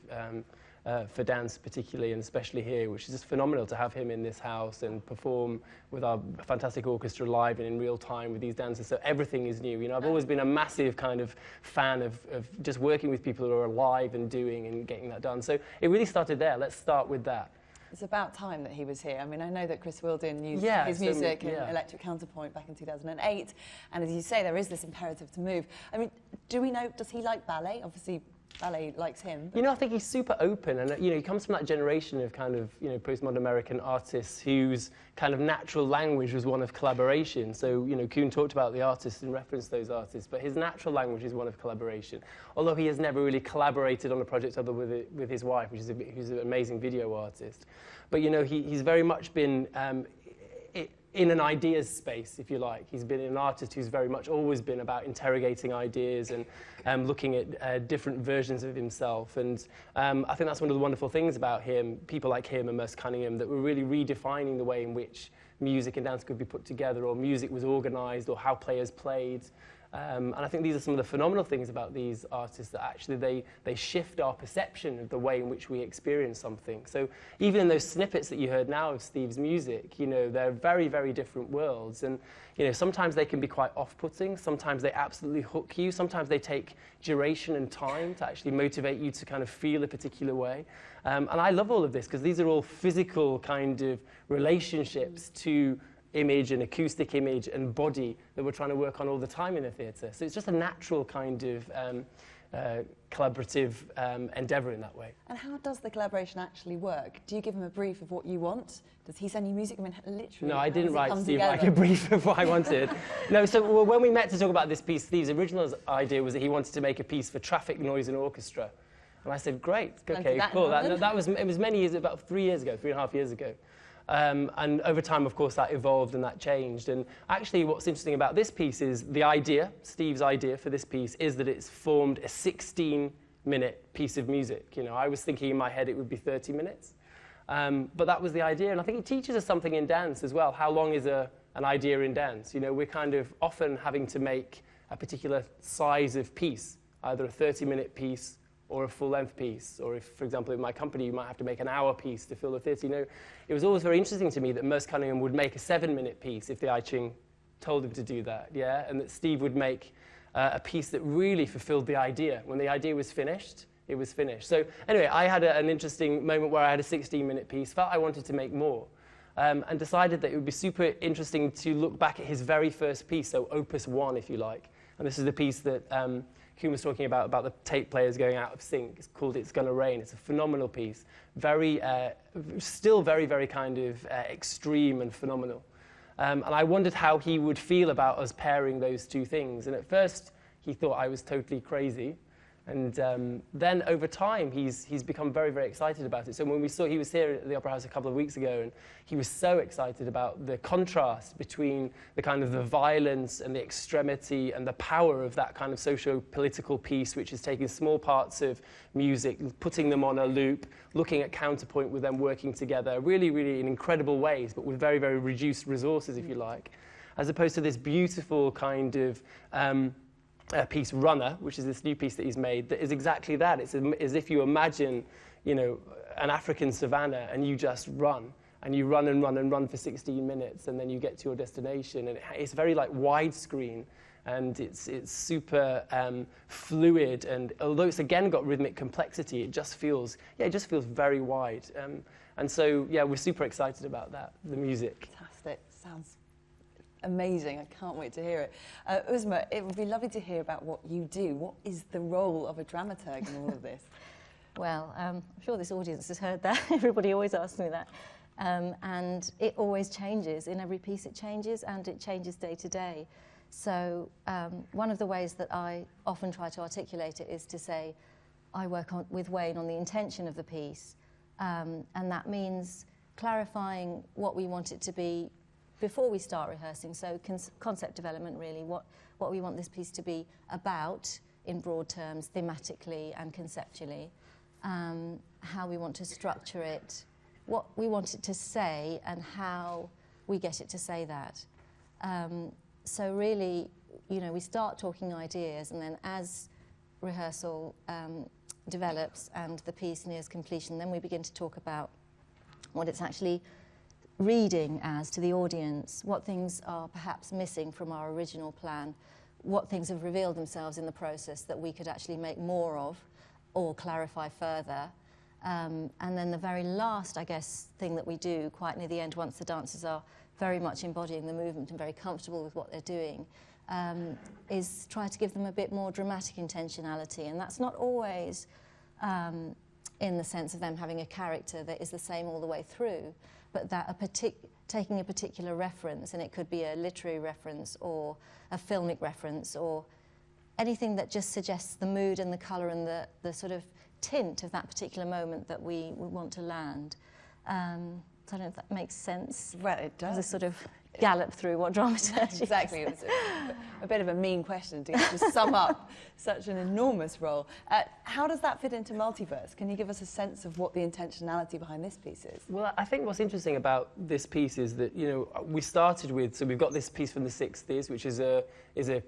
for dance particularly, and especially here, which is just phenomenal to have him in this house and perform with our fantastic orchestra live and in real time with these dancers. So everything is new. You know, I've always been a massive kind of fan of just working with people who are alive and doing and getting that done. So it really started there. Let's start with that. It's about time that he was here. I mean, I know that Chris Wildin used his music in Electric Counterpoint back in 2008. And as you say, there is this imperative to move. I mean, do we know, does he like ballet? Obviously, ballet likes him. You know, I think he's super open, and you know, he comes from that generation of kind of, you know, postmodern American artists whose kind of natural language was one of collaboration. So, you know, Koen talked about the artists and referenced those artists, but his natural language is one of collaboration. Although he has never really collaborated on a project other with his wife, who's an amazing video artist. But you know, he's very much been in an ideas space, if you like. He's been an artist who's very much always been about interrogating ideas and looking at different versions of himself. And I think that's one of the wonderful things about him, people like him and Merce Cunningham, that were really redefining the way in which music and dance could be put together, or music was organized, or how players played. And I think these are some of the phenomenal things about these artists, that actually they shift our perception of the way in which we experience something. So even in those snippets that you heard now of Steve's music, you know, they're very, very different worlds. And, you know, sometimes they can be quite off-putting, sometimes they absolutely hook you, sometimes they take duration and time to actually motivate you to kind of feel a particular way. And I love all of this, because these are all physical kind of relationships to image and acoustic image and body that we're trying to work on all the time in the theatre. So it's just a natural kind of collaborative endeavour in that way. And how does the collaboration actually work? Do you give him a brief of what you want? Does he send you music? I mean, literally. No, I didn't write Steve like a brief of what I wanted. No, so when we met to talk about this piece, Steve's original idea was that he wanted to make a piece for traffic, noise and orchestra. And I said, great, okay, cool. It was many years, about 3.5 years ago. And over time, of course, that evolved and that changed. And actually, what's interesting about this piece is the idea, Steve's idea for this piece, is that it's formed a 16-minute piece of music. You know, I was thinking in my head it would be 30 minutes. But that was the idea. And I think it teaches us something in dance as well. How long is an idea in dance? You know, we're kind of often having to make a particular size of piece, either a 30-minute piece or a full-length piece, or if, for example, in my company, you might have to make an hour piece to fill the theatre. You know, it was always very interesting to me that Merce Cunningham would make a 7-minute piece if the I Ching told him to do that, yeah? And that Steve would make a piece that really fulfilled the idea. When the idea was finished, it was finished. So anyway, I had an interesting moment where I had a 16-minute piece, felt I wanted to make more, and decided that it would be super interesting to look back at his very first piece, so Opus 1, if you like. And this is the piece that Kuhn was talking about the tape players going out of sync. It's called It's Gonna Rain. It's a phenomenal piece. Very, still very, very kind of extreme and phenomenal. And I wondered how he would feel about us pairing those two things. And at first, he thought I was totally crazy. And then over time, he's become very, very excited about it. So when we saw, he was here at the Opera House a couple of weeks ago, and he was so excited about the contrast between the kind of the violence and the extremity and the power of that kind of socio-political piece, which is taking small parts of music, putting them on a loop, looking at counterpoint with them working together, really, really in incredible ways, but with very, very reduced resources, if you like, as opposed to this beautiful kind of piece Runner, which is this new piece that he's made, that is exactly that. It's as if you imagine, you know, an African savannah and you just run. And you run and run and run for 16 minutes, and then you get to your destination. And it's very like widescreen, and it's super fluid. And although it's again got rhythmic complexity, it just feels very wide. And so yeah, we're super excited about that, the music. Fantastic. Sounds amazing. I can't wait to hear it. Uzma, it would be lovely to hear about what you do. What is the role of a dramaturg in all of this? Well, I'm sure this audience has heard that. Everybody always asks me that. And it always changes. In every piece it changes, and it changes day to day. So one of the ways that I often try to articulate it is to say, I work with Wayne on the intention of the piece. And that means clarifying what we want it to be before we start rehearsing, so concept development really, what we want this piece to be about in broad terms, thematically and conceptually, how we want to structure it, what we want it to say and how we get it to say that. So really, you know, we start talking ideas, and then as rehearsal develops and the piece nears completion, then we begin to talk about what it's actually reading as to the audience, what things are perhaps missing from our original plan, what things have revealed themselves in the process that we could actually make more of or clarify further. And then the very last, I guess, thing that we do quite near the end, once the dancers are very much embodying the movement and very comfortable with what they're doing, is try to give them a bit more dramatic intentionality. And that's not always in the sense of them having a character that is the same all the way through, but that taking a particular reference, and it could be a literary reference or a filmic reference or anything that just suggests the mood and the colour and the sort of tint of that particular moment that we want to land. So I don't know if that makes sense. Well, it does. As a sort of gallop through what dramaturgy Exactly. It was a bit of a mean question to sum up such an enormous role. How does that fit into Multiverse? Can you give us a sense of what the intentionality behind this piece is? Well, I think what's interesting about this piece is that, you know, we started with, so we've got this piece from the 60s, which is a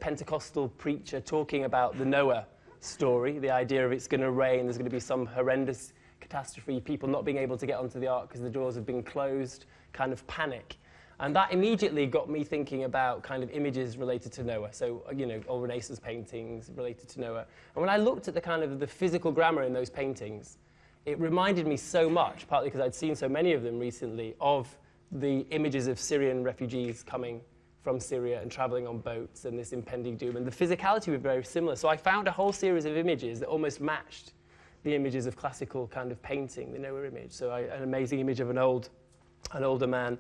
Pentecostal preacher talking about the Noah story, the idea of it's going to rain, there's going to be some horrendous catastrophe, people not being able to get onto the ark because the doors have been closed, kind of panic. And that immediately got me thinking about kind of images related to Noah. So, you know, old Renaissance paintings related to Noah. And when I looked at the kind of the physical grammar in those paintings, it reminded me so much, partly because I'd seen so many of them recently, of the images of Syrian refugees coming from Syria and traveling on boats and this impending doom. And the physicality was very similar. So I found a whole series of images that almost matched the images of classical kind of painting, the Noah image. So an amazing image of an older man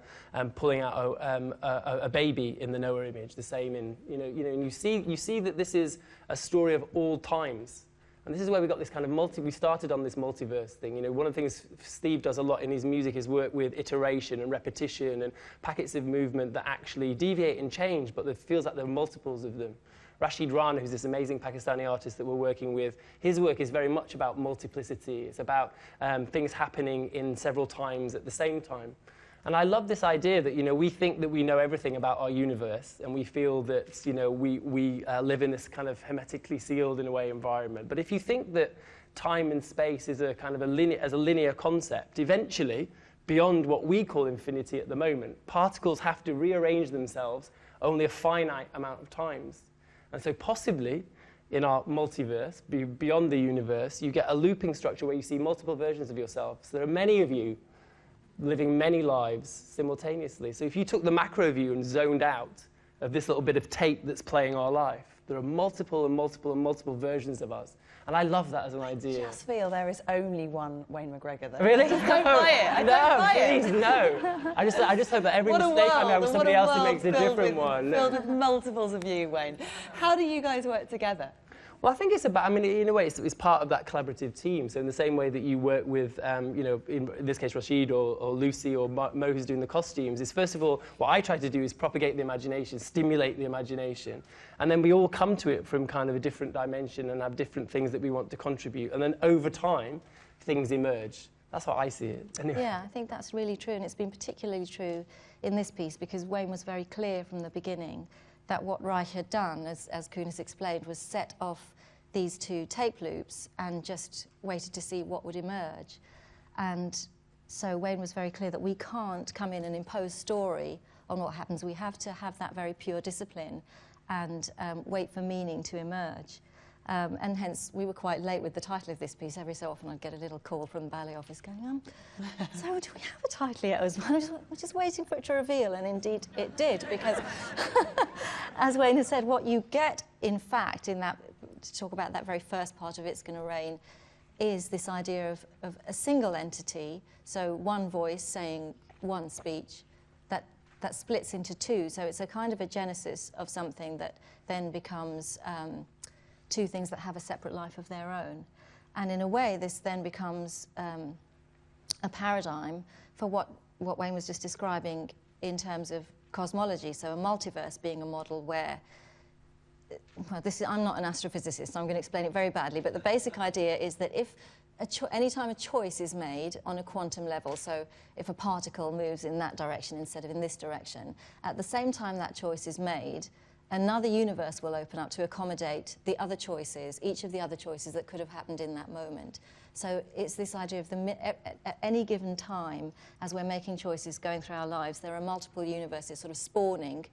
pulling out a baby in the Noah image, the same in, and you see that this is a story of all times. And this is where we got this kind of we started on this multiverse thing. You know, one of the things Steve does a lot in his music is work with iteration and repetition and packets of movement that actually deviate and change, but it feels like there are multiples of them. Rashid Rana, who's this amazing Pakistani artist that we're working with, his work is very much about multiplicity. It's about things happening in several times at the same time. And I love this idea that, you know, we think that we know everything about our universe, and we feel that, you know, we live in this kind of hermetically sealed, in a way, environment. But if you think that time and space is a kind of a linear concept. Eventually, beyond what we call infinity at the moment, particles have to rearrange themselves only a finite amount of times. And so possibly, in our multiverse, beyond the universe, you get a looping structure where you see multiple versions of yourself. So there are many of you living many lives simultaneously. So if you took the macro view and zoned out of this little bit of tape that's playing our life, there are multiple and multiple and multiple versions of us. And I love that as an idea. I just feel there is only one Wayne McGregor, though. Really? I just don't buy it. I don't buy it. Please, no. I just hope that every What a mistake I world, have with somebody else who makes a filled different with- one. Filled with multiples of you, Wayne. How do you guys work together? Well, I think it's about, I mean, in a way, it's part of that collaborative team. So in the same way that you work with, you know, in this case, Rashid or Lucy or Mo who's doing the costumes, is first of all, what I try to do is propagate the imagination, stimulate the imagination. And then we all come to it from kind of a different dimension and have different things that we want to contribute. And then over time, things emerge. That's how I see it. Anyway. Yeah, I think that's really true. And it's been particularly true in this piece because Wayne was very clear from the beginning that what Reich had done, as Kuhn has explained, was set off these two tape loops and just waited to see what would emerge. And so Wayne was very clear that we can't come in and impose story on what happens. We have to have that very pure discipline and wait for meaning to emerge. And hence, we were quite late with the title of this piece. Every so often, I'd get a little call from the ballet office going, so do we have a title yet, Osman? We're just waiting for it to reveal, and indeed it did, because as Wayne has said, what you get, in fact, in that, to talk about that very first part of It's Gonna Rain, is this idea of a single entity, so one voice saying one speech, that splits into two. So it's a kind of a genesis of something that then becomes two things that have a separate life of their own. And in a way, this then becomes a paradigm for what Wayne was just describing in terms of cosmology. So a multiverse being a model where, well, I'm not an astrophysicist, so I'm going to explain it very badly, but the basic idea is that if anytime a choice is made on a quantum level, so if a particle moves in that direction instead of in this direction, at the same time that choice is made, another universe will open up to accommodate the other choices, each of the other choices that could have happened in that moment. So it's this idea of at any given time, as we're making choices going through our lives, there are multiple universes sort of spawning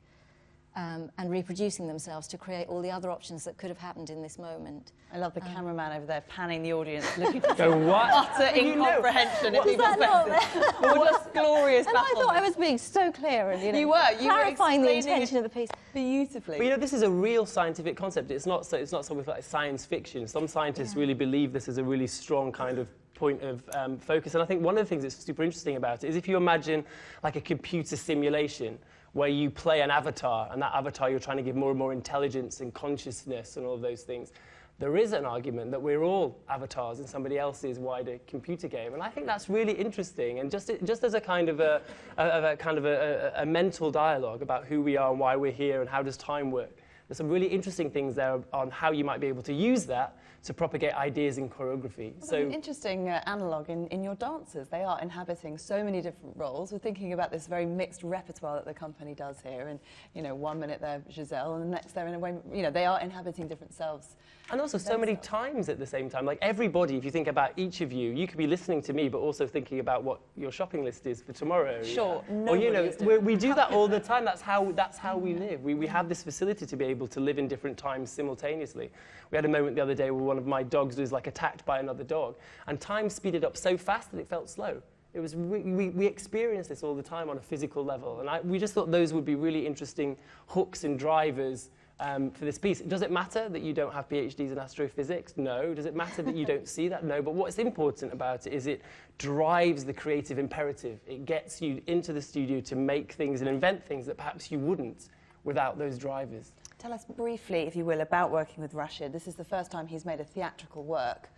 and reproducing themselves to create all the other options that could have happened in this moment. I love the cameraman over there panning the audience, looking for So what? utter incomprehension in people's faces. What a glorious And battle. I thought I was being so clear and You were clarifying the explaining intention of the piece. beautifully. But you know, this is a real scientific concept. It's not something like science fiction. Some scientists really believe this is a really strong kind of point of focus. And I think one of the things that's super interesting about it is if you imagine like a computer simulation where you play an avatar, and that avatar you're trying to give more and more intelligence and consciousness and all of those things. There is an argument that we're all avatars in somebody else's wider computer game, and I think that's really interesting. And just as a kind of a mental dialogue about who we are and why we're here and how does time work, there's some really interesting things there on how you might be able to use that to propagate ideas in choreography. Well, so an interesting analogue in your dancers. They are inhabiting so many different roles. We're thinking about this very mixed repertoire that the company does here. And, you know, 1 minute they're Giselle and the next they're in a way, you know, they are inhabiting different selves. And also so many times at the same time. Like everybody, if you think about each of you, you could be listening to me, but also thinking about what your shopping list is for tomorrow. Sure. Or, you know, we do that all the time. That's how we live. We have this facility to be able to live in different times simultaneously. We had a moment the other day where one of my dogs was like attacked by another dog, and time speeded up so fast that it felt slow. It was we experience this all the time on a physical level, and we just thought those would be really interesting hooks and drivers for this piece. Does it matter that you don't have PhDs in astrophysics? No. Does it matter that you don't see that? No. But what's important about it is it drives the creative imperative. It gets you into the studio to make things and invent things that perhaps you wouldn't without those drivers. Tell us briefly, if you will, about working with Rashid. This is the first time he's made a theatrical work.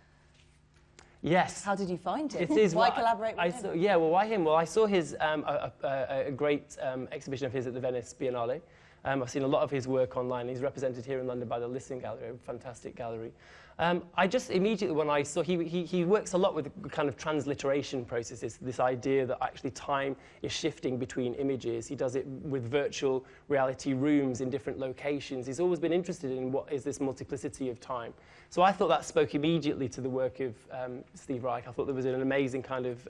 Yes. How did you find him? It is. Why collaborate with him? Yeah, well, why him? Well, I saw his a great exhibition of his at the Venice Biennale. I've seen a lot of his work online. He's represented here in London by the Listen Gallery, a fantastic gallery. I just immediately, when I saw, he works a lot with kind of transliteration processes, this idea that actually time is shifting between images. He does it with virtual reality rooms in different locations. He's always been interested in what is this multiplicity of time. So I thought that spoke immediately to the work of Steve Reich. I thought there was an amazing kind of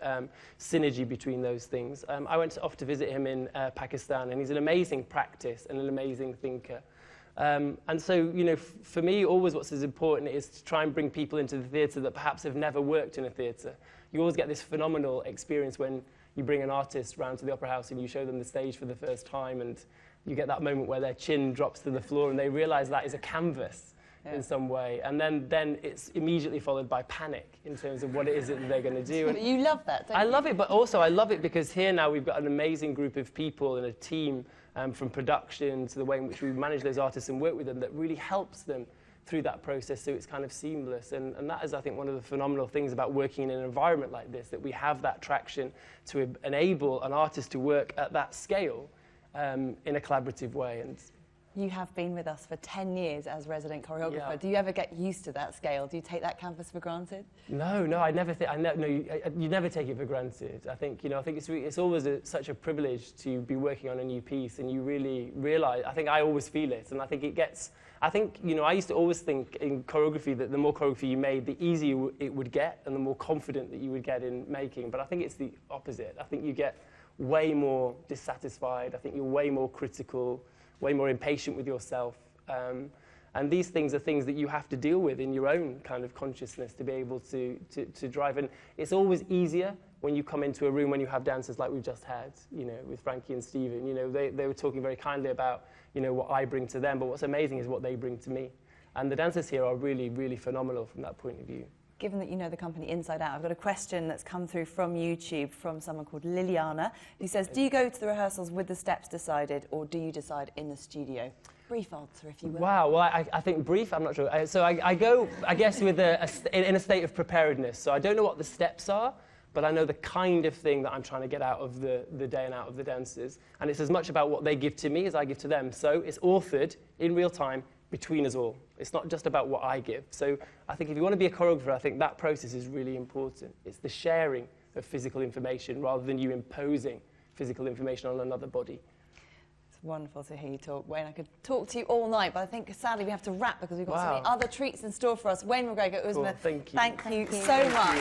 synergy between those things. I went off to visit him in Pakistan, and he's an amazing practice and an amazing thinker. And so, you know, for me, always what's as important is to try and bring people into the theatre that perhaps have never worked in a theatre. You always get this phenomenal experience when you bring an artist round to the Opera House and you show them the stage for the first time, and you get that moment where their chin drops to the floor and they realise that is a canvas in some way. And then it's immediately followed by panic in terms of what it is that they're going to do. But you love that, don't you? I love it, but also I love it because here now we've got an amazing group of people and a team from production to the way in which we manage those artists and work with them that really helps them through that process, so it's kind of seamless. And that is, I think, one of the phenomenal things about working in an environment like this, that we have that traction to enable an artist to work at that scale in a collaborative way. And you have been with us for 10 years as resident choreographer. Yeah. Do you ever get used to that scale? Do you take that canvas for granted? No, I never think. You never take it for granted. I think, you know, I think it's always such a privilege to be working on a new piece, and you really realise. I think I always feel it, and I think it gets. I think, you know, I used to always think in choreography that the more choreography you made, the easier it would get, and the more confident that you would get in making. But I think it's the opposite. I think you get way more dissatisfied. I think you're way more critical, way more impatient with yourself. And these things are things that you have to deal with in your own kind of consciousness to be able to drive. And it's always easier when you come into a room when you have dancers like we've just had, you know, with Frankie and Steven. You know, they were talking very kindly about, you know, what I bring to them, but what's amazing is what they bring to me. And the dancers here are really, really phenomenal from that point of view. Given that you know the company inside out, I've got a question that's come through from YouTube from someone called Liliana, who says, do you go to the rehearsals with the steps decided, or do you decide in the studio? Brief answer, if you will. Wow, well, I think brief, I'm not sure. So I go, I guess, with in a state of preparedness. So I don't know what the steps are, but I know the kind of thing that I'm trying to get out of the day and out of the dancers. And it's as much about what they give to me as I give to them. So it's authored in real time between us all. It's not just about what I give. So I think if you want to be a choreographer, I think that process is really important. It's the sharing of physical information rather than you imposing physical information on another body. It's wonderful to hear you talk, Wayne. I could talk to you all night, but I think sadly we have to wrap because we've got so many other treats in store for us. Wayne McGregor, Cool. Uzma, Thank you. Thank you so much.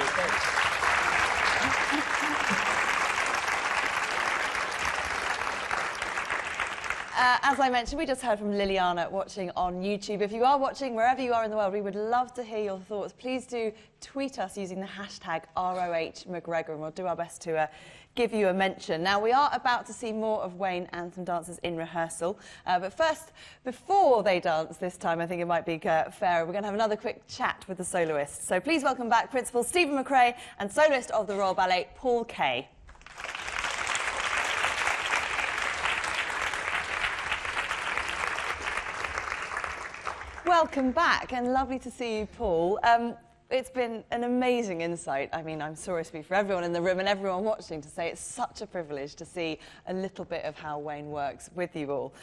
As I mentioned, we just heard from Liliana watching on YouTube. If you are watching wherever you are in the world, we would love to hear your thoughts. Please do tweet us using the hashtag ROHMcGregor, and we'll do our best to give you a mention. Now, we are about to see more of Wayne and some dancers in rehearsal. But first, before they dance this time, I think it might be fairer, we're going to have another quick chat with the soloists. So please welcome back Principal Steven McRae and soloist of the Royal Ballet, Paul Kay. Welcome back, and lovely to see you, Paul. It's been an amazing insight. I mean, I'm sorry to speak for everyone in the room and everyone watching to say it's such a privilege to see a little bit of how Wayne works with you all.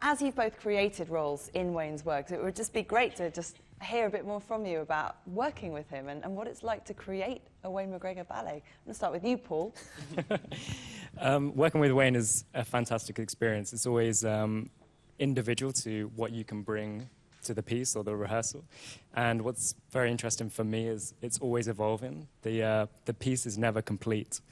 As you've both created roles in Wayne's works, it would just be great to just hear a bit more from you about working with him and what it's like to create a Wayne McGregor ballet. I'm going to start with you, Paul. Working with Wayne is a fantastic experience. It's always individual to what you can bring to the piece or the rehearsal. And what's very interesting for me is it's always evolving. The piece is never complete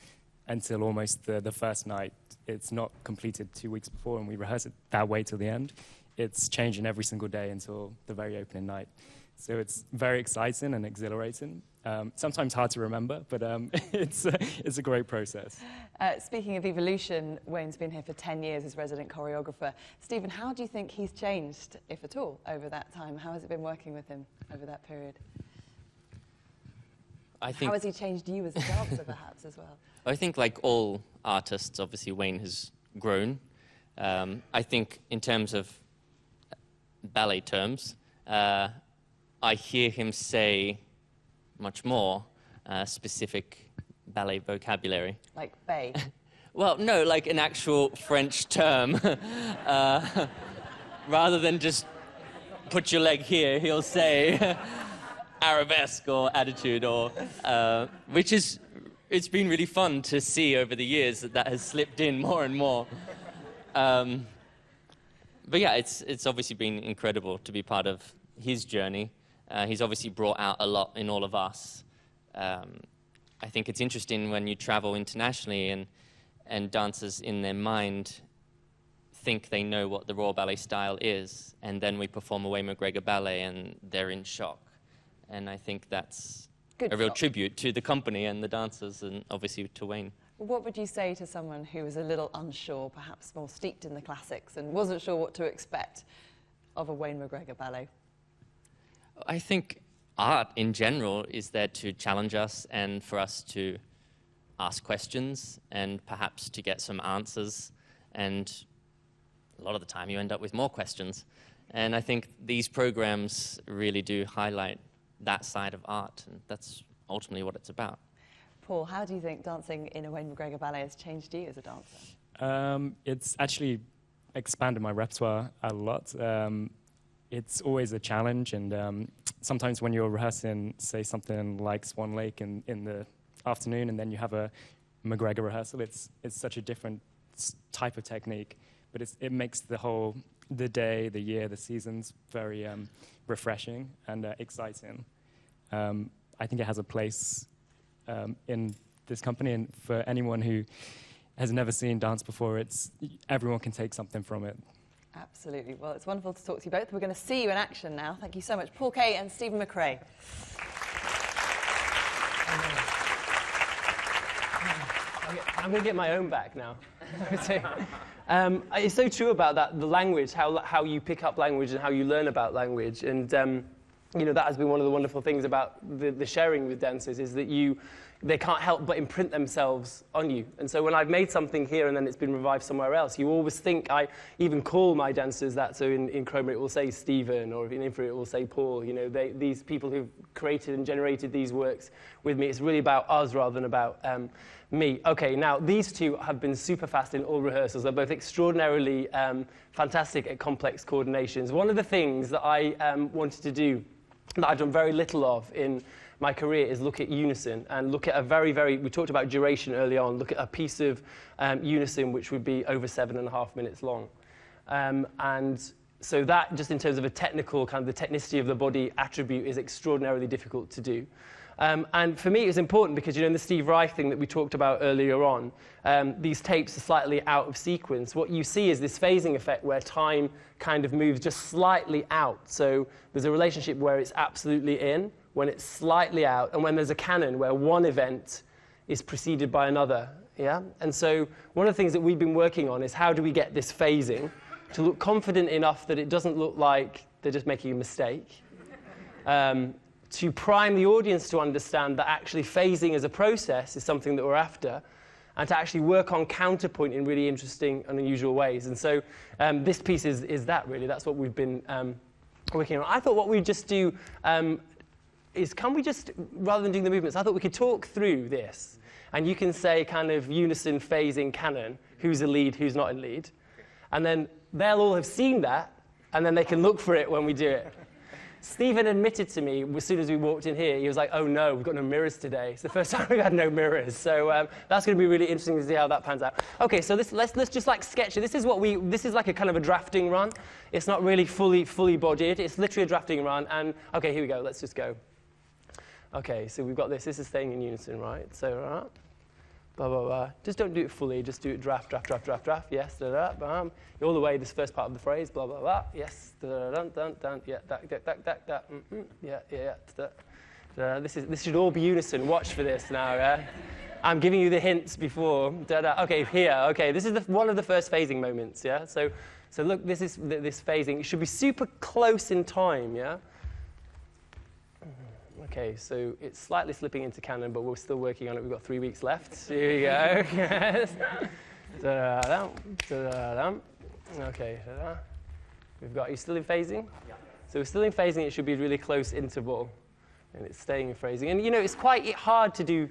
until almost the first night. It's not completed 2 weeks before, and we rehearse it that way till the end. It's changing every single day until the very opening night. So it's very exciting and exhilarating. Sometimes hard to remember, but it's a great process. Speaking of evolution, Wayne's been here for 10 years as resident choreographer. Stephen, how do you think he's changed, if at all, over that time? How has it been working with him over that period? I think how has he changed you as a dancer, perhaps, as well? I think, like all artists, obviously Wayne has grown. I think in terms of ballet terms, I hear him say much more specific ballet vocabulary. Like bay? Well, no, like an actual French term. Rather than just put your leg here, he'll say arabesque or attitude, or which is, it's been really fun to see over the years that has slipped in more and more. But yeah, it's obviously been incredible to be part of his journey. He's obviously brought out a lot in all of us. I think it's interesting when you travel internationally and dancers in their mind think they know what the Royal Ballet style is, and then we perform a Wayne McGregor ballet and they're in shock. And I think that's a real tribute to the company and the dancers, and obviously to Wayne. What would you say to someone who was a little unsure, perhaps more steeped in the classics, and wasn't sure what to expect of a Wayne McGregor ballet? I think art in general is there to challenge us and for us to ask questions and perhaps to get some answers. And a lot of the time you end up with more questions. And I think these programs really do highlight that side of art, and that's ultimately what it's about. Paul, how do you think dancing in a Wayne McGregor ballet has changed you as a dancer? It's actually expanded my repertoire a lot. It's always a challenge, and sometimes when you're rehearsing, say, something like Swan Lake in the afternoon, and then you have a McGregor rehearsal, it's such a different type of technique, but it makes the day, the year, the seasons very refreshing and exciting. I think it has a place in this company, and for anyone who has never seen dance before, everyone can take something from it. Absolutely. Well, it's wonderful to talk to you both. We're going to see you in action now. Thank you so much, Paul Kay and Steven McRae. I'm going to get my own back now. It's so true about that, the language, how you pick up language and how you learn about language. And you know, that has been one of the wonderful things about the sharing with dancers, is that they can't help but imprint themselves on you. And so when I've made something here and then it's been revived somewhere else, you always think, I even call my dancers that. So in Chroma it will say Stephen, or in Infra it will say Paul. You know, these people who've created and generated these works with me, it's really about us rather than about me. Okay, now these two have been super fast in all rehearsals. They're both extraordinarily fantastic at complex coordinations. One of the things that I wanted to do that I've done very little of in my career is look at Unison and look at a we talked about duration early on, look at a piece of Unison which would be over 7.5 minutes long. And so that, just in terms of a technical, kind of the technicity of the body attribute, is extraordinarily difficult to do. And for me, it was important because, you know, in the Steve Reich thing that we talked about earlier on, these tapes are slightly out of sequence. What you see is this phasing effect where time kind of moves just slightly out. So there's a relationship where it's absolutely in, when it's slightly out, and when there's a canon where one event is preceded by another. Yeah? And so one of the things that we've been working on is how do we get this phasing to look confident enough that it doesn't look like they're just making a mistake. To prime the audience to understand that actually phasing as a process is something that we're after, and to actually work on counterpoint in really interesting and unusual ways. And so this piece is that, really. That's what we've been working on. I thought what we'd just do is, can we just, rather than doing the movements, I thought we could talk through this. And you can say kind of Unison, phasing, canon, who's a lead, who's not in lead. And then they'll all have seen that, and then they can look for it when we do it. Stephen admitted to me as soon as we walked in here, he was like, oh no, we've got no mirrors today. It's the first time we've had no mirrors. So that's going to be really interesting to see how that pans out. Okay, so let's just like sketch it. This is like a kind of a drafting run. It's not really fully bodied. It's literally a drafting run. And okay, here we go. Let's just go. Okay, so we've got this. This is staying in unison, right? So, blah, blah, blah. Just don't do it fully. Just do it draft, draft, draft, draft, draft. Yes, da, da, bam. All the way, this first part of the phrase, blah, blah, blah. Yes, da, dun, dun, dun. Yeah, that. Yeah. Da. This should all be unison. Watch for this now, yeah? I'm giving you the hints before. Da, da. Okay, here. Okay, this is one of the first phasing moments, yeah? So look, this is this phasing. It should be super close in time, yeah? Okay, so it's slightly slipping into canon, but we're still working on it. We've got 3 weeks left. Here we go. Yes. Da-da-dum, da-da-dum. Okay. Da-da. We've got, are you still in phasing? Yeah. So we're still in phasing. It should be a really close interval. And it's staying in phasing. And, you know, it's quite hard to do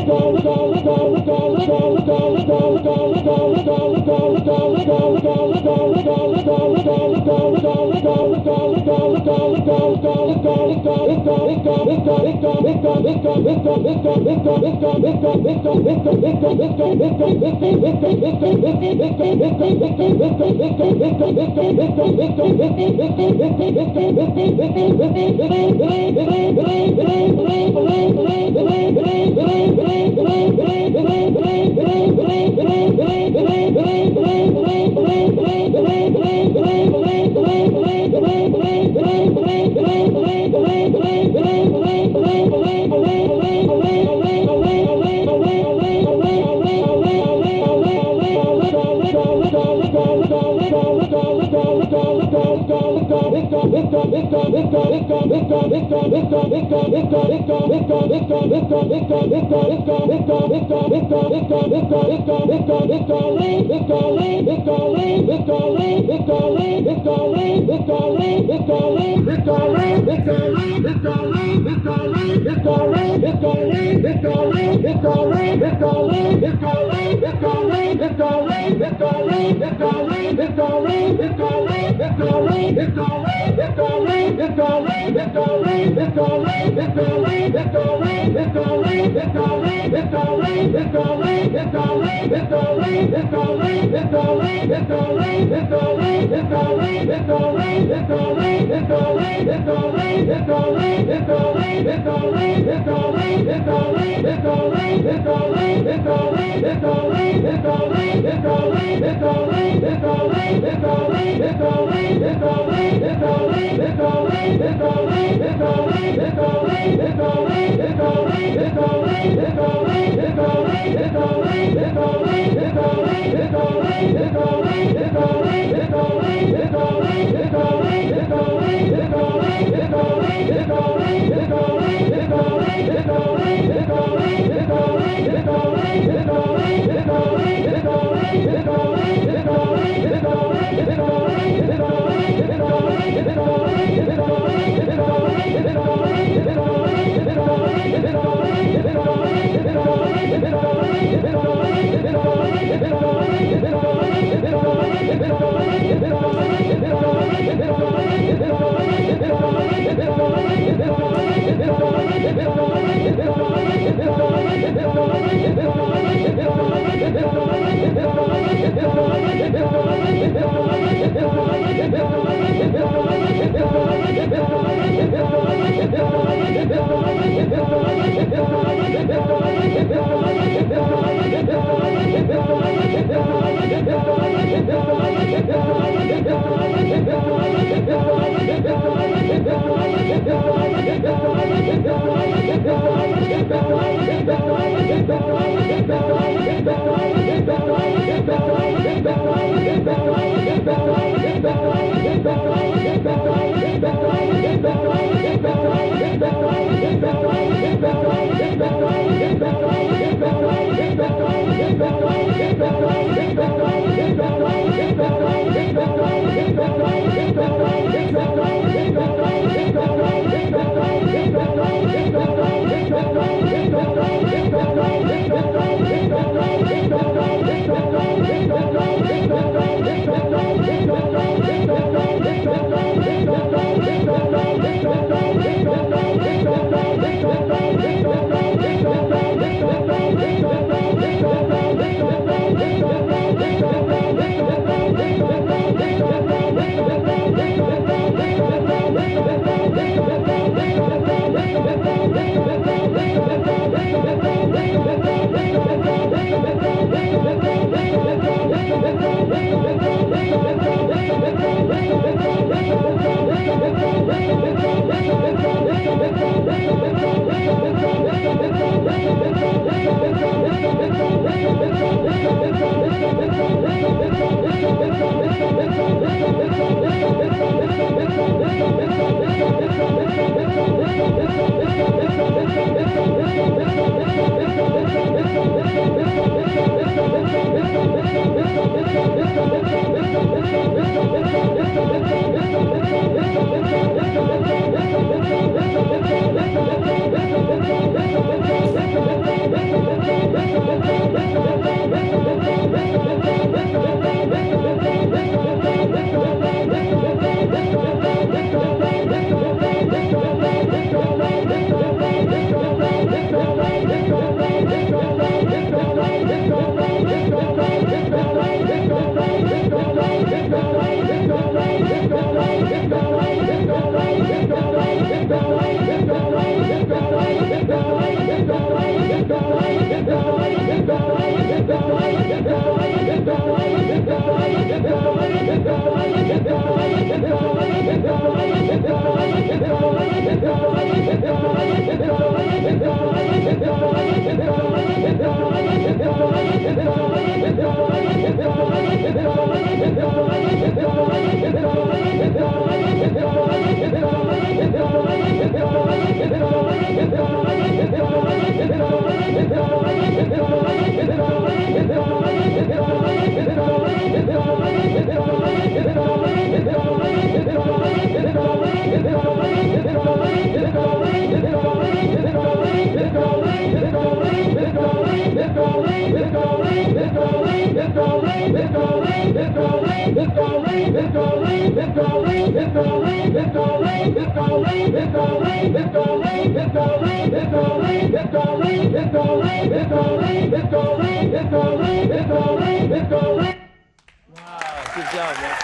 Good job, man.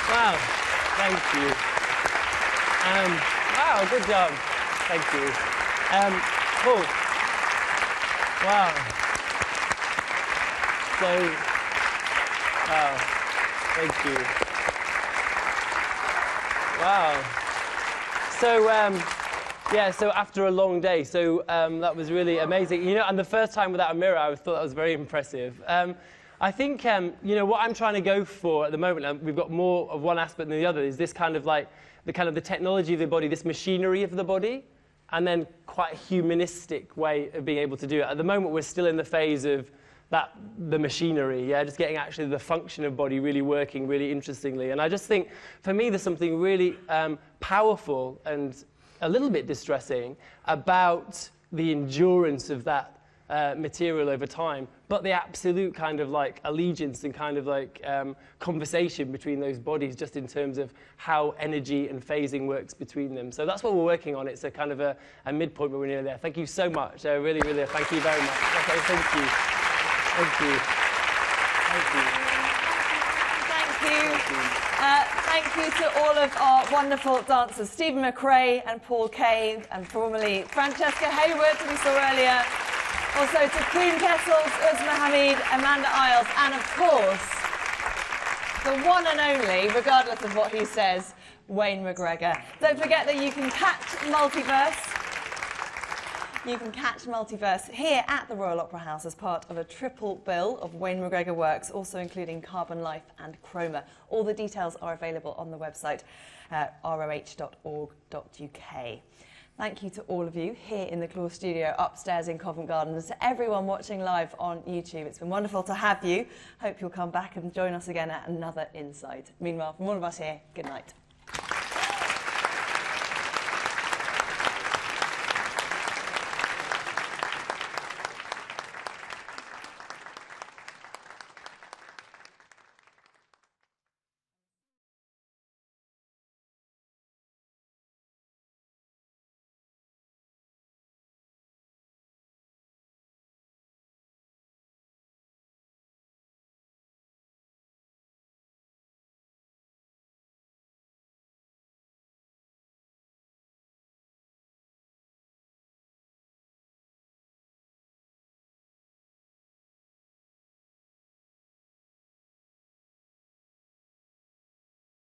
Wow, thank you. Wow, good job. Thank you. Cool. Wow. So, wow, thank you. Wow. So, yeah, so after a long day, so that was really amazing. You know, and the first time without a mirror, I thought that was very impressive. I think, you know, what I'm trying to go for at the moment, and we've got more of one aspect than the other, is this kind of like, the technology of the body, this machinery of the body, and then quite a humanistic way of being able to do it. At the moment, we're still in the phase of the machinery, yeah, just getting actually the function of body really working really interestingly. And I just think, for me, there's something really powerful and a little bit distressing about the endurance of that material over time, but the absolute kind of like allegiance and kind of like conversation between those bodies, just in terms of how energy and phasing works between them. So that's what we're working on. It's a kind of a midpoint, but we're nearly there. Thank you so much. Really, really, thank you very much. Okay, thank you. Thank you. Thank you. Thank you. Thank you to all of our wonderful dancers, Steven McRae and Paul Kay, and formerly Francesca Hayward, who we saw earlier. Also to Queen Kettles, Uzma Hamid, Amanda Isles, and of course, the one and only, regardless of what he says, Wayne McGregor. Don't forget that you can catch Multiverse. You can catch Multiverse here at the Royal Opera House as part of a triple bill of Wayne McGregor works, also including Carbon Life and Chroma. All the details are available on the website, roh.org.uk. Thank you to all of you here in the Claw Studio upstairs in Covent Garden, and to everyone watching live on YouTube. It's been wonderful to have you. Hope you'll come back and join us again at another Insight. Meanwhile, from all of us here, good night.